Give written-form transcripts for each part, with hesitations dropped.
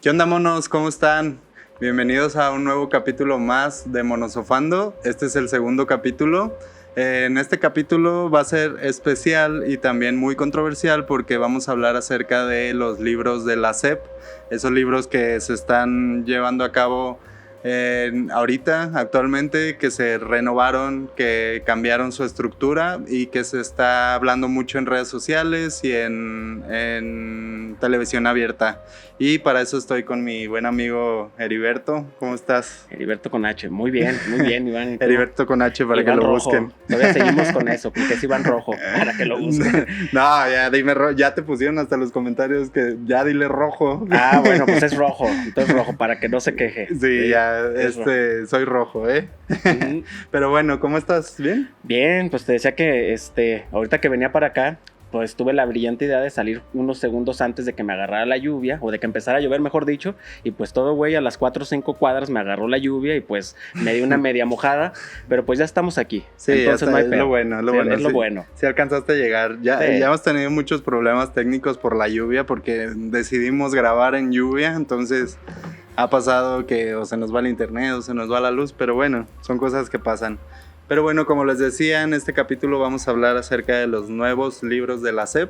¿Qué onda, monos? ¿Cómo están? Bienvenidos a un nuevo capítulo más de Monosofando. Este es el segundo capítulo. En este capítulo va a ser especial y también muy controversial porque vamos a hablar acerca de los libros de la SEP, esos libros que se están llevando a cabo ahorita, actualmente, que se renovaron, que cambiaron su estructura y que se está hablando mucho en redes sociales y en televisión abierta. Y para eso estoy con mi buen amigo Heriberto. ¿Cómo estás? Heriberto con H, muy bien, Iván. Heriberto con H para Iván que lo Rojo. busquen. Todavía seguimos con eso, porque es Iván Rojo, para que lo busquen. No, ya dime, ya te pusieron hasta los comentarios que ya dile rojo. Ah, bueno, pues es rojo, entonces rojo, para que no se queje. Sí, ya, soy rojo, ¿eh? Uh-huh. Pero bueno, ¿cómo estás? ¿Bien? Bien, pues te decía que ahorita que venía para acá, pues tuve la brillante idea de salir unos segundos antes de que me agarrara la lluvia, o de que empezara a llover, mejor dicho, y pues todo güey a las 4 o 5 cuadras me agarró la lluvia y pues me di una media mojada, pero pues ya estamos aquí. Sí, entonces no hay es pedo. lo bueno, Es lo bueno. Sí alcanzaste a llegar. Ya hemos tenido muchos problemas técnicos por la lluvia, porque decidimos grabar en lluvia, entonces ha pasado que o se nos va el internet o se nos va la luz, pero bueno, son cosas que pasan. Pero bueno, como les decía, en este capítulo vamos a hablar acerca de los nuevos libros de la SEP.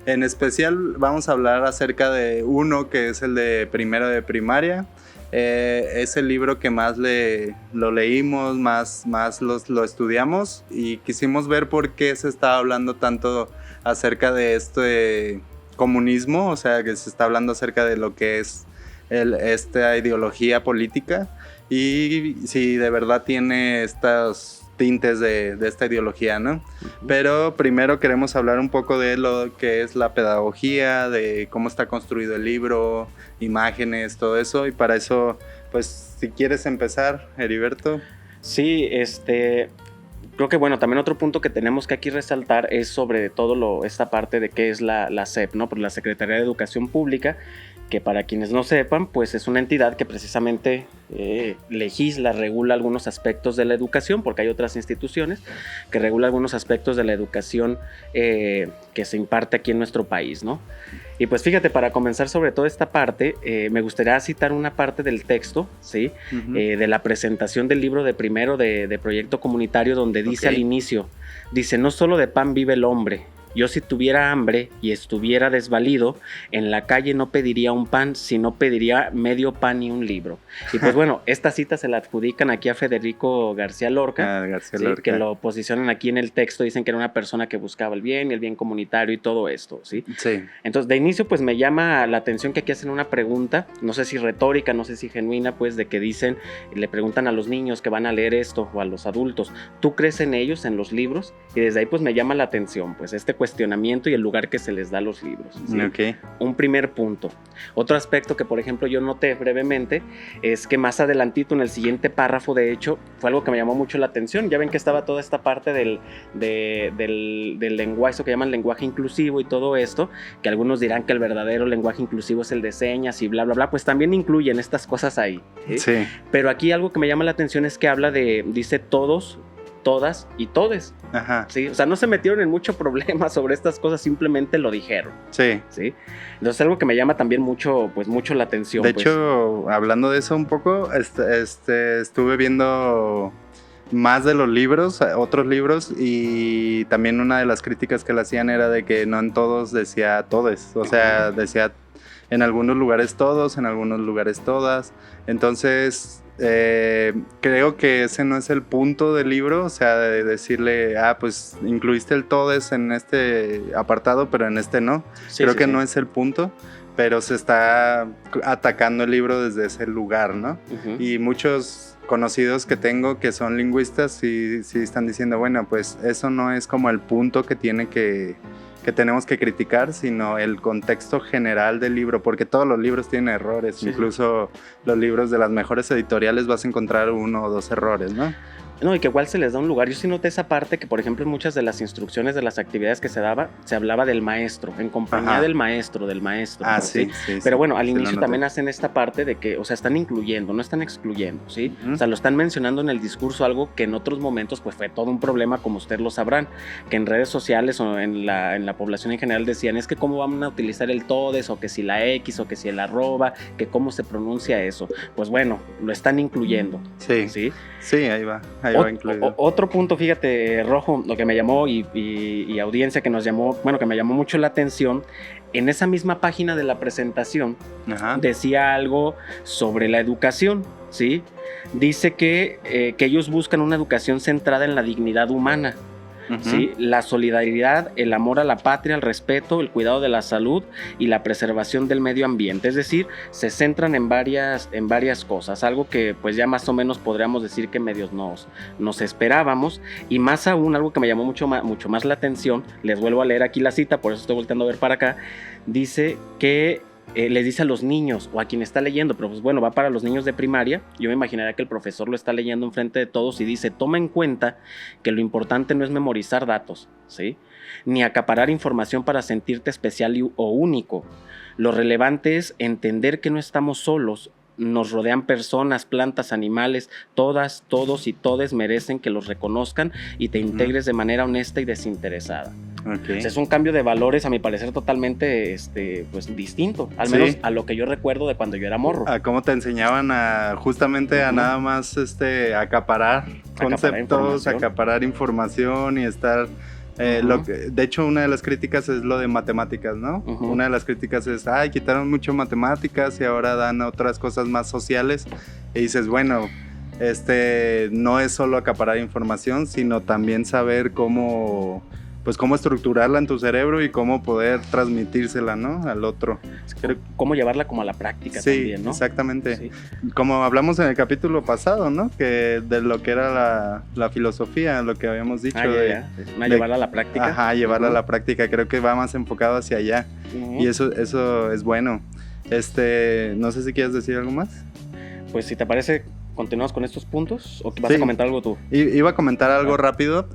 En especial vamos a hablar acerca de uno que es el de primero de primaria. Es el libro que más lo leímos, más lo estudiamos, y quisimos ver por qué se está hablando tanto acerca de este comunismo, o sea, que se está hablando acerca de lo que es esta ideología política y si de verdad tiene estos tintes de esta ideología, ¿no? Uh-huh. Pero primero queremos hablar un poco de lo que es la pedagogía, de cómo está construido el libro, imágenes, todo eso, y para eso, pues, si quieres empezar, Heriberto. Sí, creo que bueno, también otro punto que tenemos que aquí resaltar es sobre todo esta parte de qué es la SEP, ¿no? Por la Secretaría de Educación Pública, que para quienes no sepan, pues es una entidad que precisamente legisla, regula algunos aspectos de la educación, porque hay otras instituciones que regulan algunos aspectos de la educación que se imparte aquí en nuestro país, ¿no? Y pues fíjate, para comenzar sobre toda esta parte, me gustaría citar una parte del texto, ¿sí? Uh-huh. De la presentación del libro de primero de Proyecto Comunitario, donde dice al inicio, dice, no solo de pan vive el hombre. Yo si tuviera hambre y estuviera desvalido, en la calle no pediría un pan, sino pediría medio pan y un libro. Y pues bueno, esta cita se la adjudican aquí a Federico García Lorca, Lorca. Que lo posicionan aquí en el texto, dicen que era una persona que buscaba el bien y el bien comunitario y todo esto, ¿sí? Sí. Entonces, de inicio, pues me llama la atención que aquí hacen una pregunta, no sé si retórica, no sé si genuina, pues de que dicen, le preguntan a los niños que van a leer esto o a los adultos, ¿tú crees en ellos, en los libros? Y desde ahí pues me llama la atención, pues cuestionamiento y el lugar que se les da a los libros, ¿sí? Okay. Un primer punto. Otro aspecto que, por ejemplo, yo noté brevemente es que más adelantito en el siguiente párrafo, de hecho, fue algo que me llamó mucho la atención. Ya ven que estaba toda esta parte del lenguaje, eso que llaman lenguaje inclusivo y todo esto, que algunos dirán que el verdadero lenguaje inclusivo es el de señas y bla, bla, bla, pues también incluyen estas cosas ahí, ¿sí? Sí. Pero aquí algo que me llama la atención es que habla dice todos, todas y todes. Ajá. ¿Sí? O sea, no se metieron en mucho problema sobre estas cosas, simplemente lo dijeron. Sí. ¿Sí? Entonces, algo que me llama también mucho la atención. De hecho, hablando de eso un poco, estuve viendo más de los libros, otros libros, y también una de las críticas que le hacían era de que no en todos decía todes, o sea, decía en algunos lugares todos, en algunos lugares todas. Entonces creo que ese no es el punto del libro, o sea, de decirle, pues incluiste el todes en este apartado, pero en este no. Sí, creo sí, que sí. no es el punto, pero se está atacando el libro desde ese lugar, ¿no? Uh-huh. Y muchos conocidos que tengo que son lingüistas sí están diciendo, bueno, pues eso no es como el punto que tenemos que criticar, sino el contexto general del libro, porque todos los libros tienen errores, sí. Incluso los libros de las mejores editoriales vas a encontrar 1 o 2 errores, ¿no? No, y que igual se les da un lugar. Yo sí noté esa parte que, por ejemplo, en muchas de las instrucciones de las actividades que se daba, se hablaba del maestro, en compañía Ajá. del maestro. Ah, sí. Pero bueno, al sí lo inicio noté. también hacen esta parte de que, o sea, están incluyendo, no están excluyendo, ¿sí? Ujú. O sea, lo están mencionando en el discurso, algo que en otros momentos, pues, fue todo un problema, como ustedes lo sabrán, que en redes sociales o en la población en general decían, es que cómo van a utilizar el todes, o que si la X, o que si el arroba, que cómo se pronuncia eso. Pues bueno, lo están incluyendo, Sí. ¿sí? Sí, ahí va incluido. Otro punto, fíjate, Rojo, lo que me llamó y audiencia que nos llamó, bueno, que me llamó mucho la atención, en esa misma página de la presentación Ajá. decía algo sobre la educación, ¿sí? Dice que ellos buscan una educación centrada en la dignidad humana, Ujú. ¿sí? La solidaridad, el amor a la patria, el respeto, el cuidado de la salud y la preservación del medio ambiente. Es decir, se centran en varias cosas, algo que pues ya más o menos podríamos decir que medios nos esperábamos, y más aún algo que me llamó mucho más la atención. Les vuelvo a leer aquí la cita, por eso estoy volteando a ver para acá. Dice que les dice a los niños o a quien está leyendo, pero pues bueno, va para los niños de primaria. Yo me imaginaría que el profesor lo está leyendo enfrente de todos y dice: toma en cuenta que lo importante no es memorizar datos, ¿sí? Ni acaparar información para sentirte especial o único. Lo relevante es entender que no estamos solos. Nos rodean personas, plantas, animales, todas, todos y todes merecen que los reconozcan y te integres de manera honesta y desinteresada. Okay. O sea, es un cambio de valores, a mi parecer, totalmente pues, distinto, al menos a lo que yo recuerdo de cuando yo era morro. A cómo te enseñaban justamente a nada más acaparar conceptos, acaparar información y estar... de hecho, una de las críticas es lo de matemáticas, ¿no? Una de las críticas es, quitaron mucho matemáticas y ahora dan otras cosas más sociales. Y dices, bueno, no es solo acaparar información, sino también saber cómo estructurarla en tu cerebro y cómo poder transmitírsela, ¿no? Al otro. Cómo llevarla como a la práctica también, ¿no? Exactamente. Sí. Como hablamos en el capítulo pasado, ¿no? Que de lo que era la filosofía, lo que habíamos dicho. Llevarla a la práctica. Ajá, llevarla a la práctica. Creo que va más enfocado hacia allá. Y eso es bueno. No sé si quieres decir algo más. Pues si te parece... ¿Continuamos con estos puntos o vas a comentar algo tú? Iba a comentar algo rápido.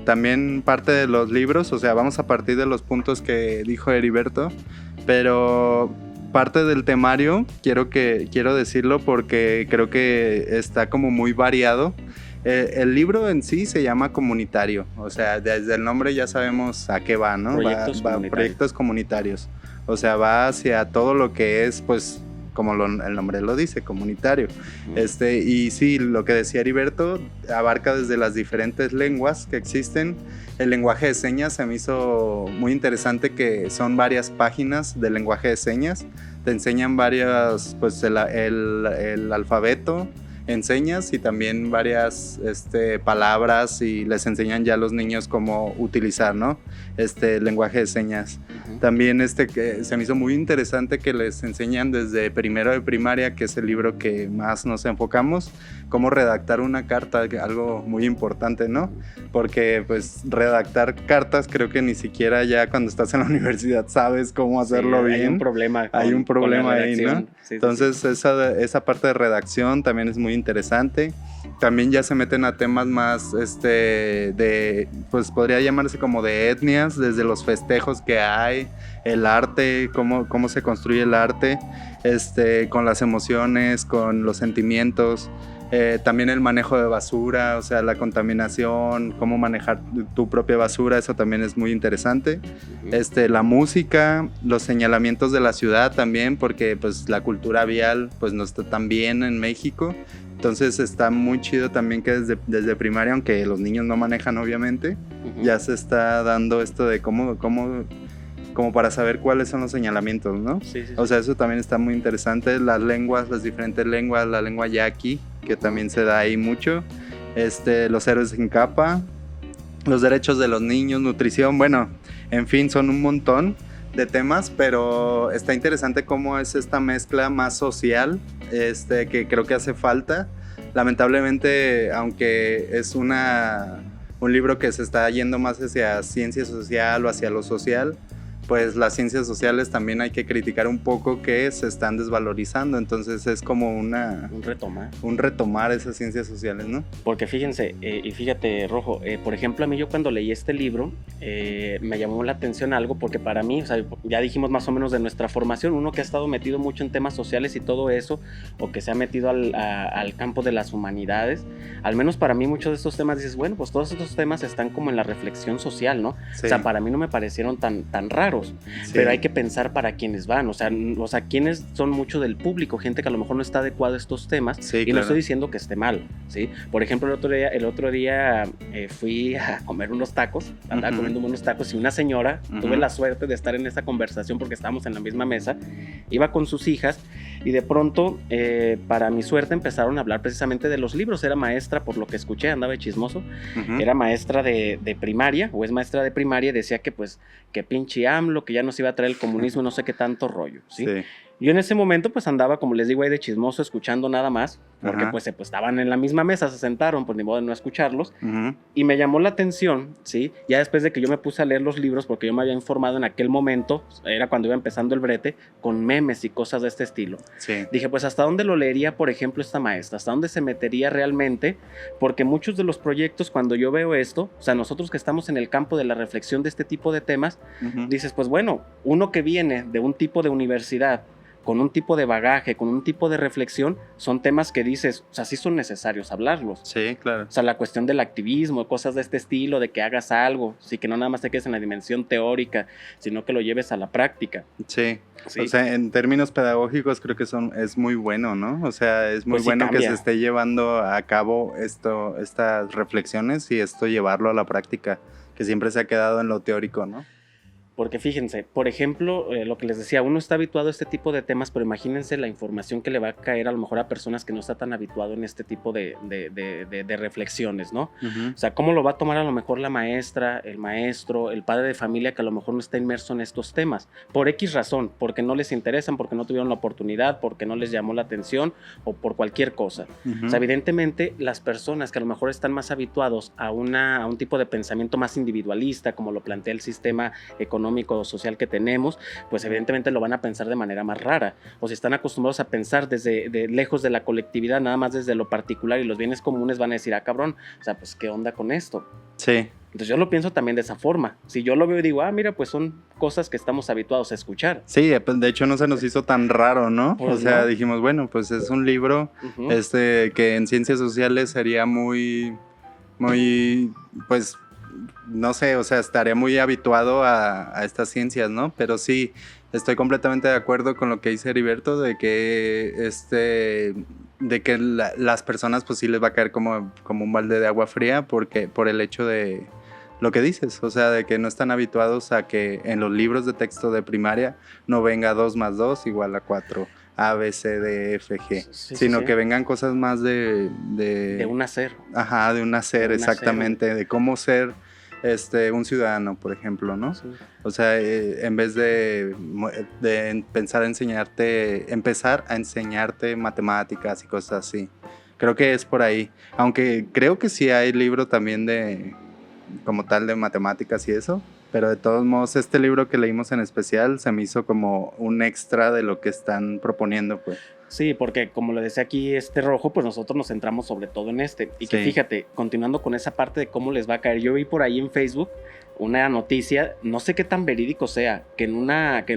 También parte de los libros, o sea, vamos a partir de los puntos que dijo Heriberto, pero parte del temario quiero decirlo porque creo que está como muy variado. El libro en sí se llama Comunitario, o sea, desde el nombre ya sabemos a qué va, ¿no? Proyectos comunitarios. O sea, va hacia todo lo que es, pues, como el nombre lo dice, comunitario. Y sí, lo que decía Heriberto abarca desde las diferentes lenguas que existen. El lenguaje de señas se me hizo muy interesante, que son varias páginas del lenguaje de señas. Te enseñan varias, pues el alfabeto en señas y también varias palabras, y les enseñan ya a los niños cómo utilizar, ¿no? Lenguaje de señas. También que se me hizo muy interesante que les enseñan desde primero de primaria, que es el libro que más nos enfocamos, cómo redactar una carta, algo muy importante, ¿no? Porque pues redactar cartas creo que ni siquiera ya cuando estás en la universidad sabes cómo hacerlo bien. Hay un problema. Hay un problema ahí, ¿no? Sí, entonces sí. Esa parte de redacción también es muy interesante. También ya se meten a temas más pues podría llamarse como de etnias, desde los festejos que hay, el arte, cómo se construye el arte, con las emociones, con los sentimientos. También el manejo de basura, o sea, la contaminación, cómo manejar tu propia basura, eso también es muy interesante. La música, los señalamientos de la ciudad también, porque pues la cultura vial pues no está tan bien en México. Entonces está muy chido también que desde primaria, aunque los niños no manejan obviamente, ya se está dando esto de cómo para saber cuáles son los señalamientos, ¿no? Sí. O sea, eso también está muy interesante. Las lenguas, las diferentes lenguas, la lengua yaqui, que también se da ahí mucho. Los héroes en capa, los derechos de los niños, nutrición, bueno, en fin, son un montón de temas, pero está interesante cómo es esta mezcla más social, que creo que hace falta. Lamentablemente, aunque es un libro que se está yendo más hacia ciencia social o hacia lo social, pues las ciencias sociales también hay que criticar un poco que se están desvalorizando, entonces es como un retomar esas ciencias sociales, ¿no? Porque fíjense, y fíjate, Rojo, por ejemplo, a mí yo cuando leí este libro, me llamó la atención algo, porque para mí, o sea, ya dijimos más o menos de nuestra formación, uno que ha estado metido mucho en temas sociales y todo eso, o que se ha metido al campo de las humanidades, al menos para mí muchos de estos temas dices, bueno, pues todos estos temas están como en la reflexión social, ¿no? Sí. O sea, para mí no me parecieron tan raros, sí. Pero hay que pensar para quiénes van, o sea, quiénes son mucho del público, gente que a lo mejor no está adecuada a estos temas, sí, y claro. No estoy diciendo que esté mal, ¿sí? Por ejemplo, el otro día fui a comer unos tacos, andaba comiendo unos tacos y una señora, tuve la suerte de estar en esa conversación porque estábamos en la misma mesa, iba con sus hijas y de pronto, para mi suerte, empezaron a hablar precisamente de los libros. Era maestra, por lo que escuché, andaba de chismoso, era maestra de primaria, o es maestra de primaria, y decía que pues, que pinche AMLO, que ya nos iba a traer el comunismo, no sé qué tanto rollo, ¿sí? Sí. Yo en ese momento pues andaba, como les digo, ahí de chismoso, escuchando nada más, porque pues estaban en la misma mesa, se sentaron, pues ni modo de no escucharlos, y me llamó la atención, ¿sí? Ya después de que yo me puse a leer los libros, porque yo me había informado en aquel momento, era cuando iba empezando el brete, con memes y cosas de este estilo. Sí. Dije, pues ¿hasta dónde lo leería, por ejemplo, esta maestra? ¿Hasta dónde se metería realmente? Porque muchos de los proyectos, cuando yo veo esto, o sea, nosotros que estamos en el campo de la reflexión de este tipo de temas, dices, pues bueno, uno que viene de un tipo de universidad, con un tipo de bagaje, con un tipo de reflexión, son temas que dices, o sea, sí son necesarios hablarlos. Sí, claro. O sea, la cuestión del activismo, cosas de este estilo, de que hagas algo, sí, que no nada más te quedes en la dimensión teórica, sino que lo lleves a la práctica. Sí, sí. O sea, en términos pedagógicos creo que es muy bueno, ¿no? O sea, es muy pues bueno que se esté llevando a cabo estas reflexiones y esto llevarlo a la práctica, que siempre se ha quedado en lo teórico, ¿no? Porque fíjense, por ejemplo, lo que les decía, uno está habituado a este tipo de temas, pero imagínense la información que le va a caer a lo mejor a personas que no está tan habituado en este tipo de reflexiones, ¿no? O sea, ¿cómo lo va a tomar a lo mejor la maestra, el maestro, el padre de familia que a lo mejor no está inmerso en estos temas? Por X razón, porque no les interesan, porque no tuvieron la oportunidad, porque no les llamó la atención o por cualquier cosa. O sea, evidentemente las personas que a lo mejor están más habituados a un tipo de pensamiento más individualista, como lo plantea el sistema económico o social que tenemos, pues evidentemente lo van a pensar de manera más rara, o si están acostumbrados a pensar desde lejos de la colectividad, nada más desde lo particular y los bienes comunes, van a decir, ah, cabrón, o sea, pues, ¿qué onda con esto? Sí. Entonces yo lo pienso también de esa forma. Si yo lo veo y digo, ah, mira, pues son cosas que estamos habituados a escuchar. Sí, de hecho no se nos hizo tan raro, ¿no? Pues o sea, no. Dijimos, bueno, pues es un libro que en ciencias sociales sería muy, pues, no sé, o sea, estaría muy habituado a estas ciencias, ¿no? Pero sí, estoy completamente de acuerdo con lo que dice Heriberto, de que las personas pues sí les va a caer como un balde de agua fría por el hecho de lo que dices, o sea, de que no están habituados a que en los libros de texto de primaria no venga 2 más 2 igual a 4. A, B, C, D, F, G, sino que vengan cosas más de un hacer. Ajá, de un hacer, exactamente, de cómo ser un ciudadano, por ejemplo, ¿no? Sí. O sea, en vez de empezar a enseñarte matemáticas y cosas así. Creo que es por ahí. Aunque creo que sí hay libro también como tal de matemáticas y eso. Pero de todos modos, este libro que leímos en especial se me hizo como un extra de lo que están proponiendo, pues. Sí, porque como le decía aquí Rojo, pues nosotros nos centramos sobre todo en este. Y que fíjate, continuando con esa parte de cómo les va a caer, yo vi por ahí en Facebook una noticia, no sé qué tan verídico sea, que en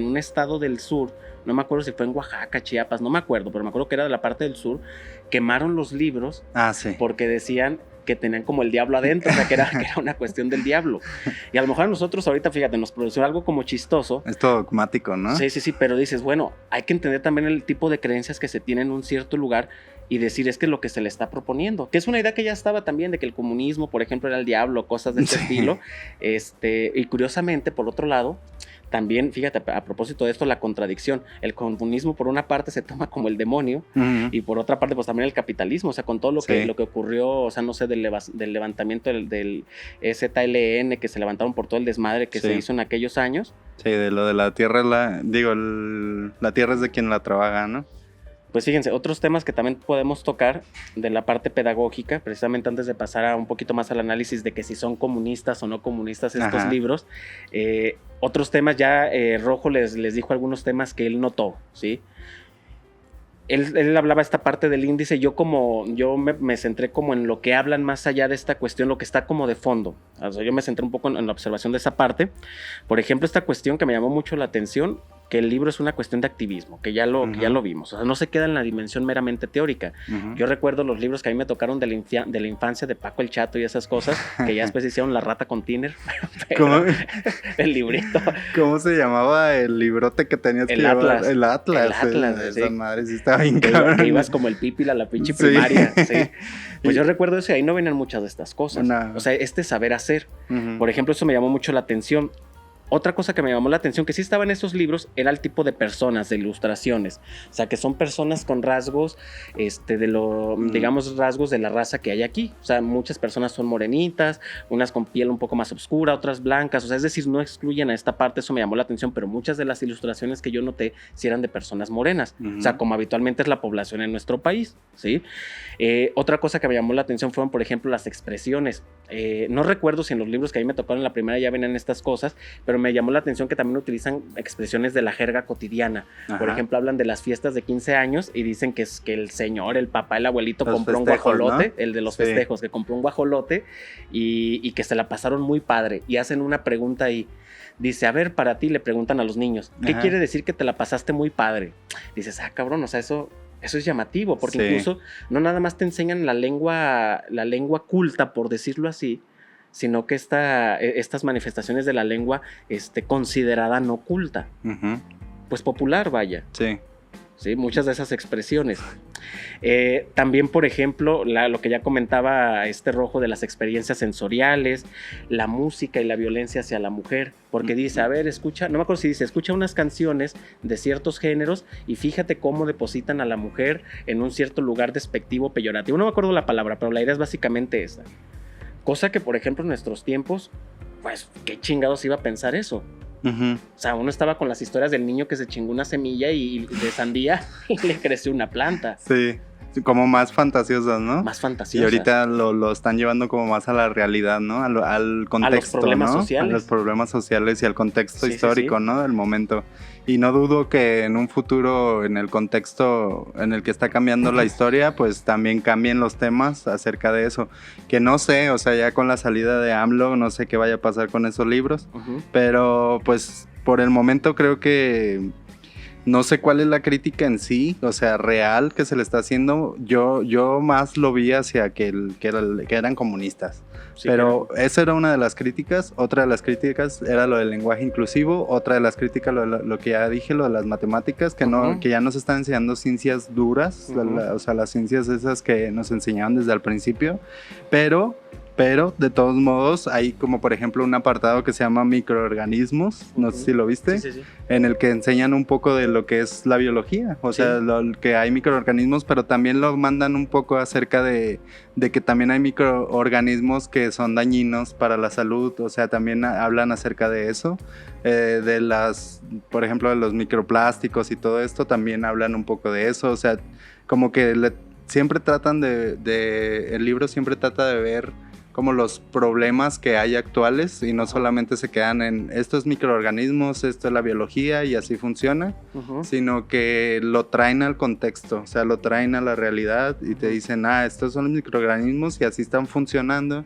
un estado del sur, no me acuerdo si fue en Oaxaca, Chiapas, no me acuerdo, pero me acuerdo que era de la parte del sur, quemaron los libros porque decían que tenían como el diablo adentro, o sea, que era una cuestión del diablo. Y a lo mejor a nosotros ahorita, fíjate, nos produció algo como chistoso. Es todo dogmático, ¿no? Sí, pero dices, bueno, hay que entender también el tipo de creencias que se tienen en un cierto lugar y decir, es que es lo que se le está proponiendo. Que es una idea que ya estaba también de que el comunismo, por ejemplo, era el diablo, cosas de ese estilo. Y curiosamente, por otro lado, también, fíjate, a propósito de esto, la contradicción. El comunismo, por una parte, se toma como el demonio, y por otra parte, pues también el capitalismo. O sea, con todo lo que ocurrió, o sea, no sé, del levantamiento del ZLN, que se levantaron por todo el desmadre que se hizo en aquellos años. Sí, de lo de la tierra, la tierra es de quien la trabaja, ¿no? Pues fíjense, otros temas que también podemos tocar de la parte pedagógica, precisamente antes de pasar a un poquito más al análisis de que si son comunistas o no comunistas estos libros, otros temas ya Rojo les dijo algunos temas que él notó, ¿sí? Él hablaba esta parte del índice, yo me centré como en lo que hablan más allá de esta cuestión, lo que está como de fondo. O sea, yo me centré un poco en la observación de esa parte. Por ejemplo, esta cuestión que me llamó mucho la atención, que el libro es una cuestión de activismo, que ya lo vimos. O sea, no se queda en la dimensión meramente teórica. Yo recuerdo los libros que a mí me tocaron de la infancia de Paco el Chato y esas cosas, que ya después hicieron La Rata con Tiner. ¿Cómo? El librito. ¿Cómo se llamaba el librote que tenías que llevar? El Atlas. El Atlas, sí. Esa madre sí estaba bien cabrón. Que ibas como el Pipil a la pinche primaria, sí. Pues yo recuerdo eso y ahí no venían muchas de estas cosas. O sea, saber hacer. Por ejemplo, eso me llamó mucho la atención. Otra cosa que me llamó la atención, que sí estaba en estos libros, era el tipo de personas, de ilustraciones. O sea, que son personas con rasgos, digamos, rasgos de la raza que hay aquí. O sea, muchas personas son morenitas, unas con piel un poco más oscura, otras blancas. O sea, es decir, no excluyen a esta parte, eso me llamó la atención, pero muchas de las ilustraciones que yo noté sí eran de personas morenas. O sea, como habitualmente es la población en nuestro país, ¿sí? Otra cosa que me llamó la atención fueron, por ejemplo, las expresiones. No recuerdo si en los libros que a mí me tocaron en la primera ya venían estas cosas, pero me llamó la atención que también utilizan expresiones de la jerga cotidiana. Por ejemplo, hablan de las fiestas de 15 años y dicen que es que el señor, el papá, el abuelito compró un guajolote, ¿no? El de los festejos, que compró un guajolote y que se la pasaron muy padre. Y hacen una pregunta ahí. Dice, a ver, para ti, le preguntan a los niños, ¿qué quiere decir que te la pasaste muy padre? Dices, cabrón, o sea, eso es llamativo, porque incluso no nada más te enseñan la lengua culta, por decirlo así, sino que estas manifestaciones de la lengua considerada no culta. Pues popular, vaya. Sí, muchas de esas expresiones. También, por ejemplo, lo que ya comentaba Rojo de las experiencias sensoriales, la música y la violencia hacia la mujer, porque dice, a ver, escucha, no me acuerdo si dice, escucha unas canciones de ciertos géneros y fíjate cómo depositan a la mujer en un cierto lugar despectivo, peyorativo. No me acuerdo la palabra, pero la idea es básicamente esa. Cosa que, por ejemplo, en nuestros tiempos, pues, ¿qué chingados iba a pensar eso? O sea, uno estaba con las historias del niño que se chingó una semilla y de sandía y le creció una planta. Sí, como más fantasiosas, ¿no? Más fantasiosas. Y ahorita lo están llevando como más a la realidad, ¿no? Al contexto, a los problemas sociales. A los problemas sociales y al contexto histórico, ¿no? Del momento. Y no dudo que en un futuro, en el contexto en el que está cambiando la historia, pues también cambien los temas acerca de eso. Que no sé, o sea, ya con la salida de AMLO, no sé qué vaya a pasar con esos libros. Pero pues por el momento creo que no sé cuál es la crítica en sí, o sea, real que se le está haciendo. Yo más lo vi hacia que eran comunistas. Sí, pero esa era una de las críticas. Otra de las críticas era lo del lenguaje inclusivo. Otra de las críticas, lo que ya dije, lo de las matemáticas, que ya nos están enseñando ciencias duras, o sea, las ciencias esas que nos enseñaban desde el principio. Pero de todos modos hay como por ejemplo un apartado que se llama microorganismos, no sé si lo viste, sí. En el que enseñan un poco de lo que es la biología, o sea, que hay microorganismos, pero también lo mandan un poco acerca de que también hay microorganismos que son dañinos para la salud, o sea, también hablan acerca de eso, por ejemplo, de los microplásticos y todo esto, también hablan un poco de eso, o sea, como que siempre tratan el libro siempre trata de ver como los problemas que hay actuales y no solamente se quedan en estos microorganismos, esto es la biología y así funciona, sino que lo traen al contexto, o sea, lo traen a la realidad y te dicen, estos son los microorganismos y así están funcionando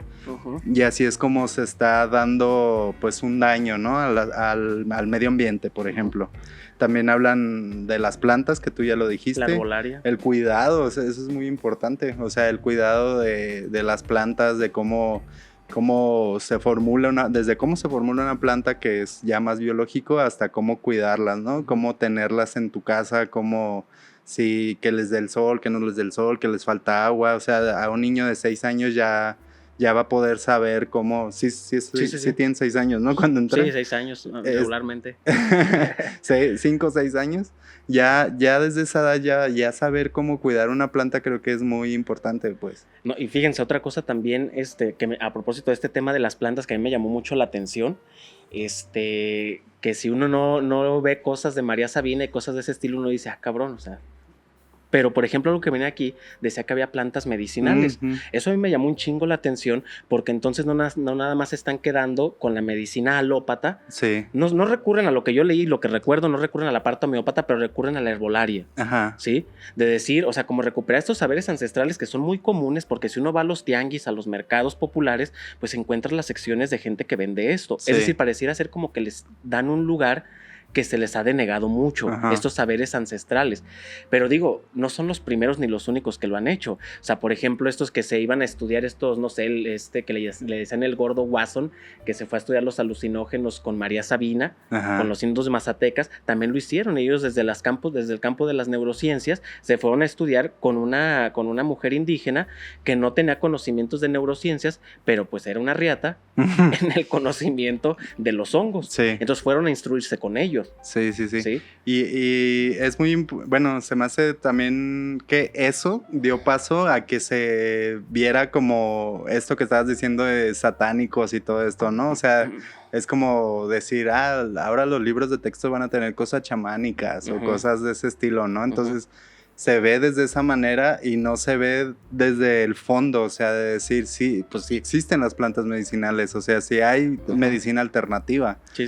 y así es como se está dando pues un daño, ¿no? al medio ambiente, por ejemplo. También hablan de las plantas, que tú ya lo dijiste. La arbolaria. El cuidado, o sea, eso es muy importante. O sea, el cuidado de las plantas, de cómo se formula desde cómo se formula una planta que es ya más biológico hasta cómo cuidarlas, ¿no? Cómo tenerlas en tu casa, que les dé el sol, que no les dé el sol, que les falta agua. O sea, a un niño de 6 años ya va a poder saber cómo... Sí tienen 6 años, ¿no? Cuando entra. Sí, 6 años regularmente. 5 o 6 años. Ya desde esa edad ya saber cómo cuidar una planta creo que es muy importante, pues. No, y fíjense, otra cosa también, a propósito de este tema de las plantas que a mí me llamó mucho la atención, que si uno no ve cosas de María Sabina y cosas de ese estilo, uno dice, cabrón, o sea, Pero, por ejemplo, lo que venía aquí decía que había plantas medicinales. Eso a mí me llamó un chingo la atención porque entonces no nada más se están quedando con la medicina alópata. Sí. No recurren a lo que yo leí, lo que recuerdo, no recurren a la parte homeópata, pero recurren a la herbolaria. Ajá. ¿Sí? De decir, o sea, como recuperar estos saberes ancestrales que son muy comunes porque si uno va a los tianguis, a los mercados populares, pues encuentras las secciones de gente que vende esto. Sí. Es decir, pareciera ser como que les dan un lugar que se les ha denegado mucho, estos saberes ancestrales. Pero digo, no son los primeros ni los únicos que lo han hecho. O sea, por ejemplo, estos que se iban a estudiar estos, no sé, que le decían el gordo Watson, que se fue a estudiar los alucinógenos con María Sabina, con los indios mazatecas, también lo hicieron. Ellos desde el campo de las neurociencias se fueron a estudiar con una mujer indígena que no tenía conocimientos de neurociencias, pero pues era una riata en el conocimiento de los hongos. Sí. Entonces fueron a instruirse con ellos. Sí. Y es muy... Bueno, se me hace también que eso dio paso a que se viera como esto que estabas diciendo de satánicos y todo esto, ¿no? O sea, es como decir, ahora los libros de texto van a tener cosas chamánicas o cosas de ese estilo, ¿no? Entonces... se ve desde esa manera y no se ve desde el fondo, o sea, de decir, sí, pues sí existen las plantas medicinales, o sea, sí hay medicina alternativa. Sí.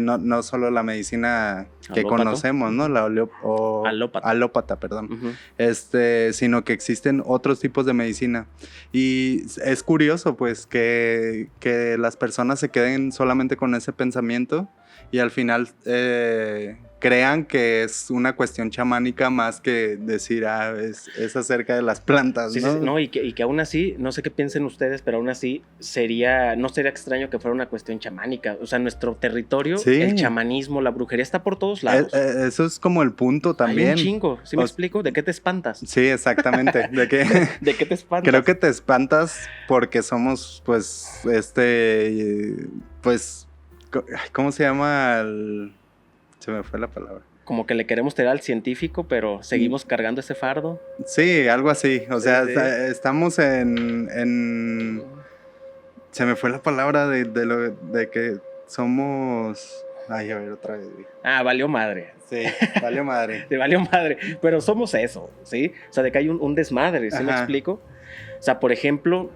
No solo la medicina que conocemos, ¿no? La alópata, perdón. Sino que existen otros tipos de medicina. Y es curioso, pues, que las personas se queden solamente con ese pensamiento y al final crean que es una cuestión chamánica más que decir, es acerca de las plantas, ¿no? Sí, no, y que aún así, no sé qué piensen ustedes, pero aún así no sería extraño que fuera una cuestión chamánica. O sea, nuestro territorio, el chamanismo, la brujería está por todos lados. Eso es como el punto también. Hay un chingo, ¿sí me explico? ¿De qué te espantas? Sí, exactamente. ¿De qué te espantas? Creo que te espantas porque somos, pues, ¿cómo se llama? Se me fue la palabra. Como que le queremos tirar al científico, pero seguimos cargando ese fardo. Sí, algo así. O sea, estamos en... Se me fue la palabra de que somos... Ay, a ver, otra vez. Valió madre. Sí, valió madre. Te valió madre. Pero somos eso, ¿sí? O sea, de que hay un desmadre, ¿sí me explico? O sea, por ejemplo...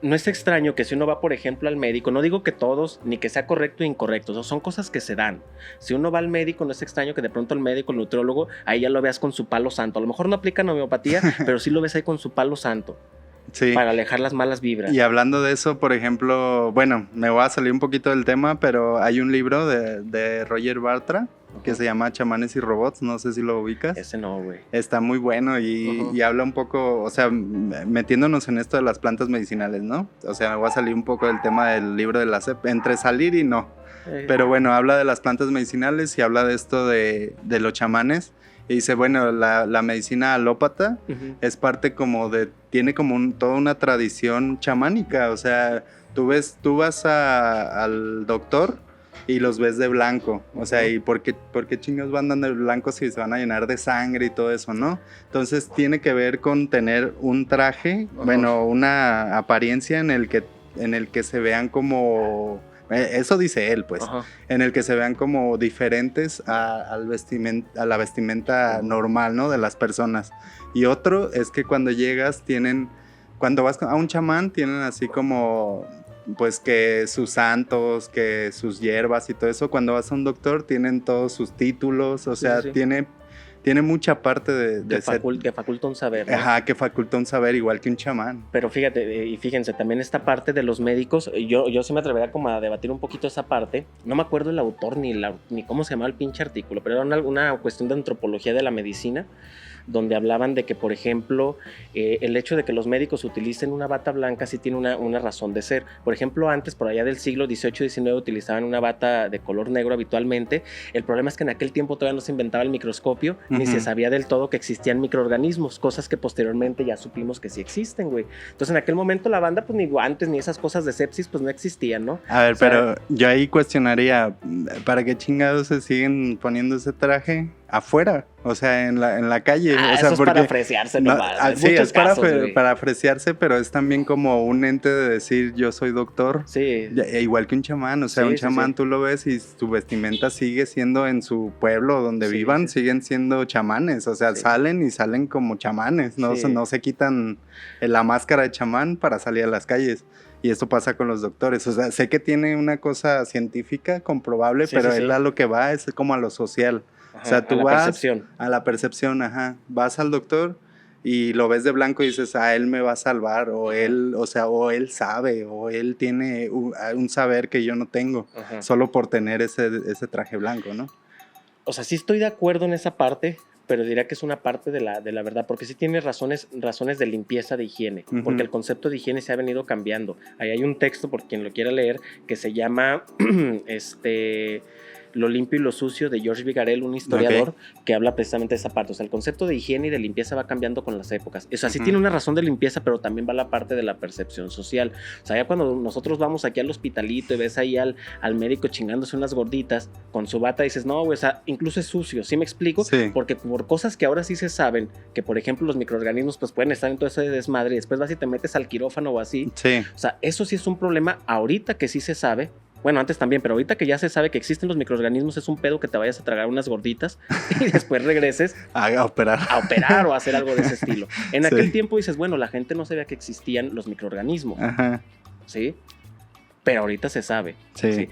no es extraño que si uno va, por ejemplo, al médico, no digo que todos, ni que sea correcto o incorrecto, o sea, son cosas que se dan. Si uno va al médico, no es extraño que de pronto el médico, el nutriólogo, ahí ya lo veas con su palo santo. A lo mejor no aplican homeopatía, pero sí lo ves ahí con su palo santo. Sí. Para alejar las malas vibras. Y hablando de eso, por ejemplo, bueno, me voy a salir un poquito del tema, pero hay un libro de Roger Bartra que se llama Chamanes y Robots, no sé si lo ubicas. Ese no, güey. Está muy bueno y habla un poco, o sea, metiéndonos en esto de las plantas medicinales, ¿no? O sea, me voy a salir un poco del tema del libro de la SEP, entre salir y no. Pero bueno, habla de las plantas medicinales y habla de esto de los chamanes. Y dice, bueno, la medicina alópata es parte como tiene como toda una tradición chamánica. O sea, tú vas al doctor y los ves de blanco. O sea, ¿y por qué chingados van de blanco si se van a llenar de sangre y todo eso, no? Entonces tiene que ver con tener un traje, bueno, una apariencia en el que se vean como... Eso dice él, pues, en el que se vean como diferentes a la vestimenta normal, ¿no? De las personas. Y otro es que cuando cuando vas a un chamán, tienen así como, pues, que sus santos, que sus hierbas y todo eso. Cuando vas a un doctor, tienen todos sus títulos, o sea, sí. Tiene mucha parte que faculta un saber, ¿no? Ajá, que faculta un saber igual que un chamán. Pero fíjense, también esta parte de los médicos, yo sí me atrevería como a debatir un poquito esa parte. No me acuerdo el autor ni cómo se llamaba el pinche artículo, pero era una cuestión de antropología de la medicina, donde hablaban de que, por ejemplo, el hecho de que los médicos utilicen una bata blanca sí tiene una razón de ser. Por ejemplo, antes, por allá del siglo XVIII-XIX, utilizaban una bata de color negro habitualmente. El problema es que en aquel tiempo todavía no se inventaba el microscopio, ni se sabía del todo que existían microorganismos, cosas que posteriormente ya supimos que sí existen, güey. Entonces, en aquel momento la banda, pues ni guantes, ni esas cosas de sepsis, pues no existían, ¿no? A ver, pero yo ahí cuestionaría, ¿para qué chingados se siguen poniendo ese traje? afuera, o sea, en la calle. O sea, eso es porque, para apreciarse nomás. Sí, es para apreciarse, pero es también como un ente de decir yo soy doctor. Sí. Igual que un chamán, o sea, sí, un chamán tú lo ves y su vestimenta sigue siendo en su pueblo donde vivan, siguen siendo chamanes, o sea, salen como chamanes, no se quitan la máscara de chamán para salir a las calles. Y esto pasa con los doctores. O sea, sé que tiene una cosa científica comprobable, pero él a lo que va es como a lo social. Ajá, o sea, tú vas a la percepción, vas al doctor y lo ves de blanco y dices, él me va a salvar, o él, o sea, o él sabe, o él tiene un saber que yo no tengo, solo por tener ese traje blanco, ¿no? O sea, sí estoy de acuerdo en esa parte, pero diría que es una parte de la verdad, porque sí tiene razones de limpieza, de higiene, porque el concepto de higiene se ha venido cambiando. Ahí hay un texto, por quien lo quiera leer, que se llama Lo limpio y lo sucio, de George Vigarel, un historiador que habla precisamente de esa parte. O sea, el concepto de higiene y de limpieza va cambiando con las épocas. O sea, sí tiene una razón de limpieza, pero también va la parte de la percepción social. O sea, ya cuando nosotros vamos aquí al hospitalito y ves ahí al médico chingándose unas gorditas con su bata, dices, no, güey, o sea, incluso es sucio. ¿Sí me explico? Sí. Porque por cosas que ahora sí se saben, que por ejemplo los microorganismos pues pueden estar en todo ese desmadre y después vas y te metes al quirófano o así. Sí. O sea, eso sí es un problema ahorita que sí se sabe. Bueno, antes también, pero ahorita que ya se sabe que existen los microorganismos, es un pedo que te vayas a tragar unas gorditas y después regreses a operar. A operar o a hacer algo de ese estilo. En aquel tiempo dices, bueno, la gente no sabía que existían los microorganismos. ¿Sí? Pero ahorita se sabe. Sí.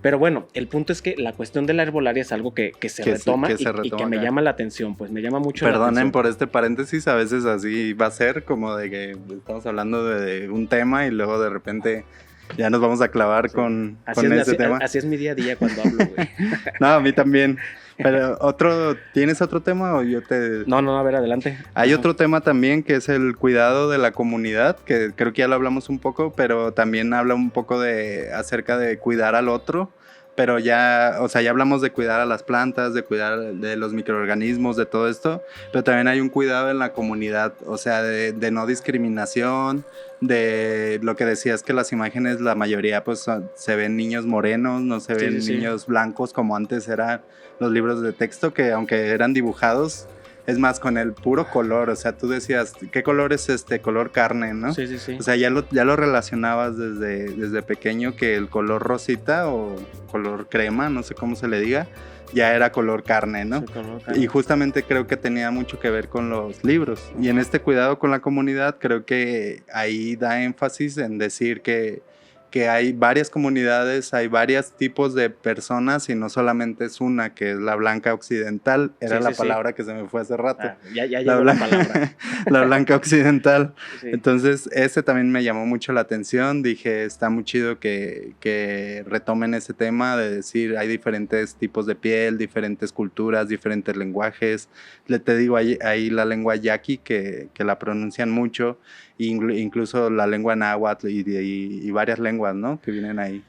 Pero bueno, el punto es que la cuestión de la herbolaria es algo que se retoma y que me llama la atención, pues me llama mucho la atención. Perdonen por este paréntesis, a veces así va a ser como de que estamos hablando de un tema y luego de repente ya nos vamos a clavar con ese tema. Así es mi día a día cuando hablo, güey. No, a mí también. Pero ¿tienes otro tema o yo te...? No, a ver, adelante. Hay otro tema también que es el cuidado de la comunidad, que creo que ya lo hablamos un poco, pero también habla un poco acerca de cuidar al otro. Pero ya, o sea, ya hablamos de cuidar a las plantas, de cuidar de los microorganismos, de todo esto, pero también hay un cuidado en la comunidad, o sea, de no discriminación, de lo que decías que las imágenes, la mayoría pues se ven niños morenos, no se ven niños blancos como antes eran los libros de texto, que aunque eran dibujados, es más, con el puro color, o sea, tú decías, ¿qué color es color carne, no? Sí. O sea, ya lo relacionabas desde pequeño, que el color rosita o color crema, no sé cómo se le diga, ya era color carne, ¿no? Sí, color carne. Y justamente creo que tenía mucho que ver con los libros. Y en este cuidado con la comunidad, creo que ahí da énfasis en decir que hay varias comunidades, hay varios tipos de personas y no solamente es una, que es la blanca occidental, era la palabra que se me fue hace rato. Ya llegó la palabra. La blanca occidental. Sí. Entonces, ese también me llamó mucho la atención, dije, está muy chido que retomen ese tema de decir, hay diferentes tipos de piel, diferentes culturas, diferentes lenguajes. Te digo, ahí la lengua yaqui, que la pronuncian mucho, incluso la lengua náhuatl y varias lenguas, ¿no? Que vienen ahí.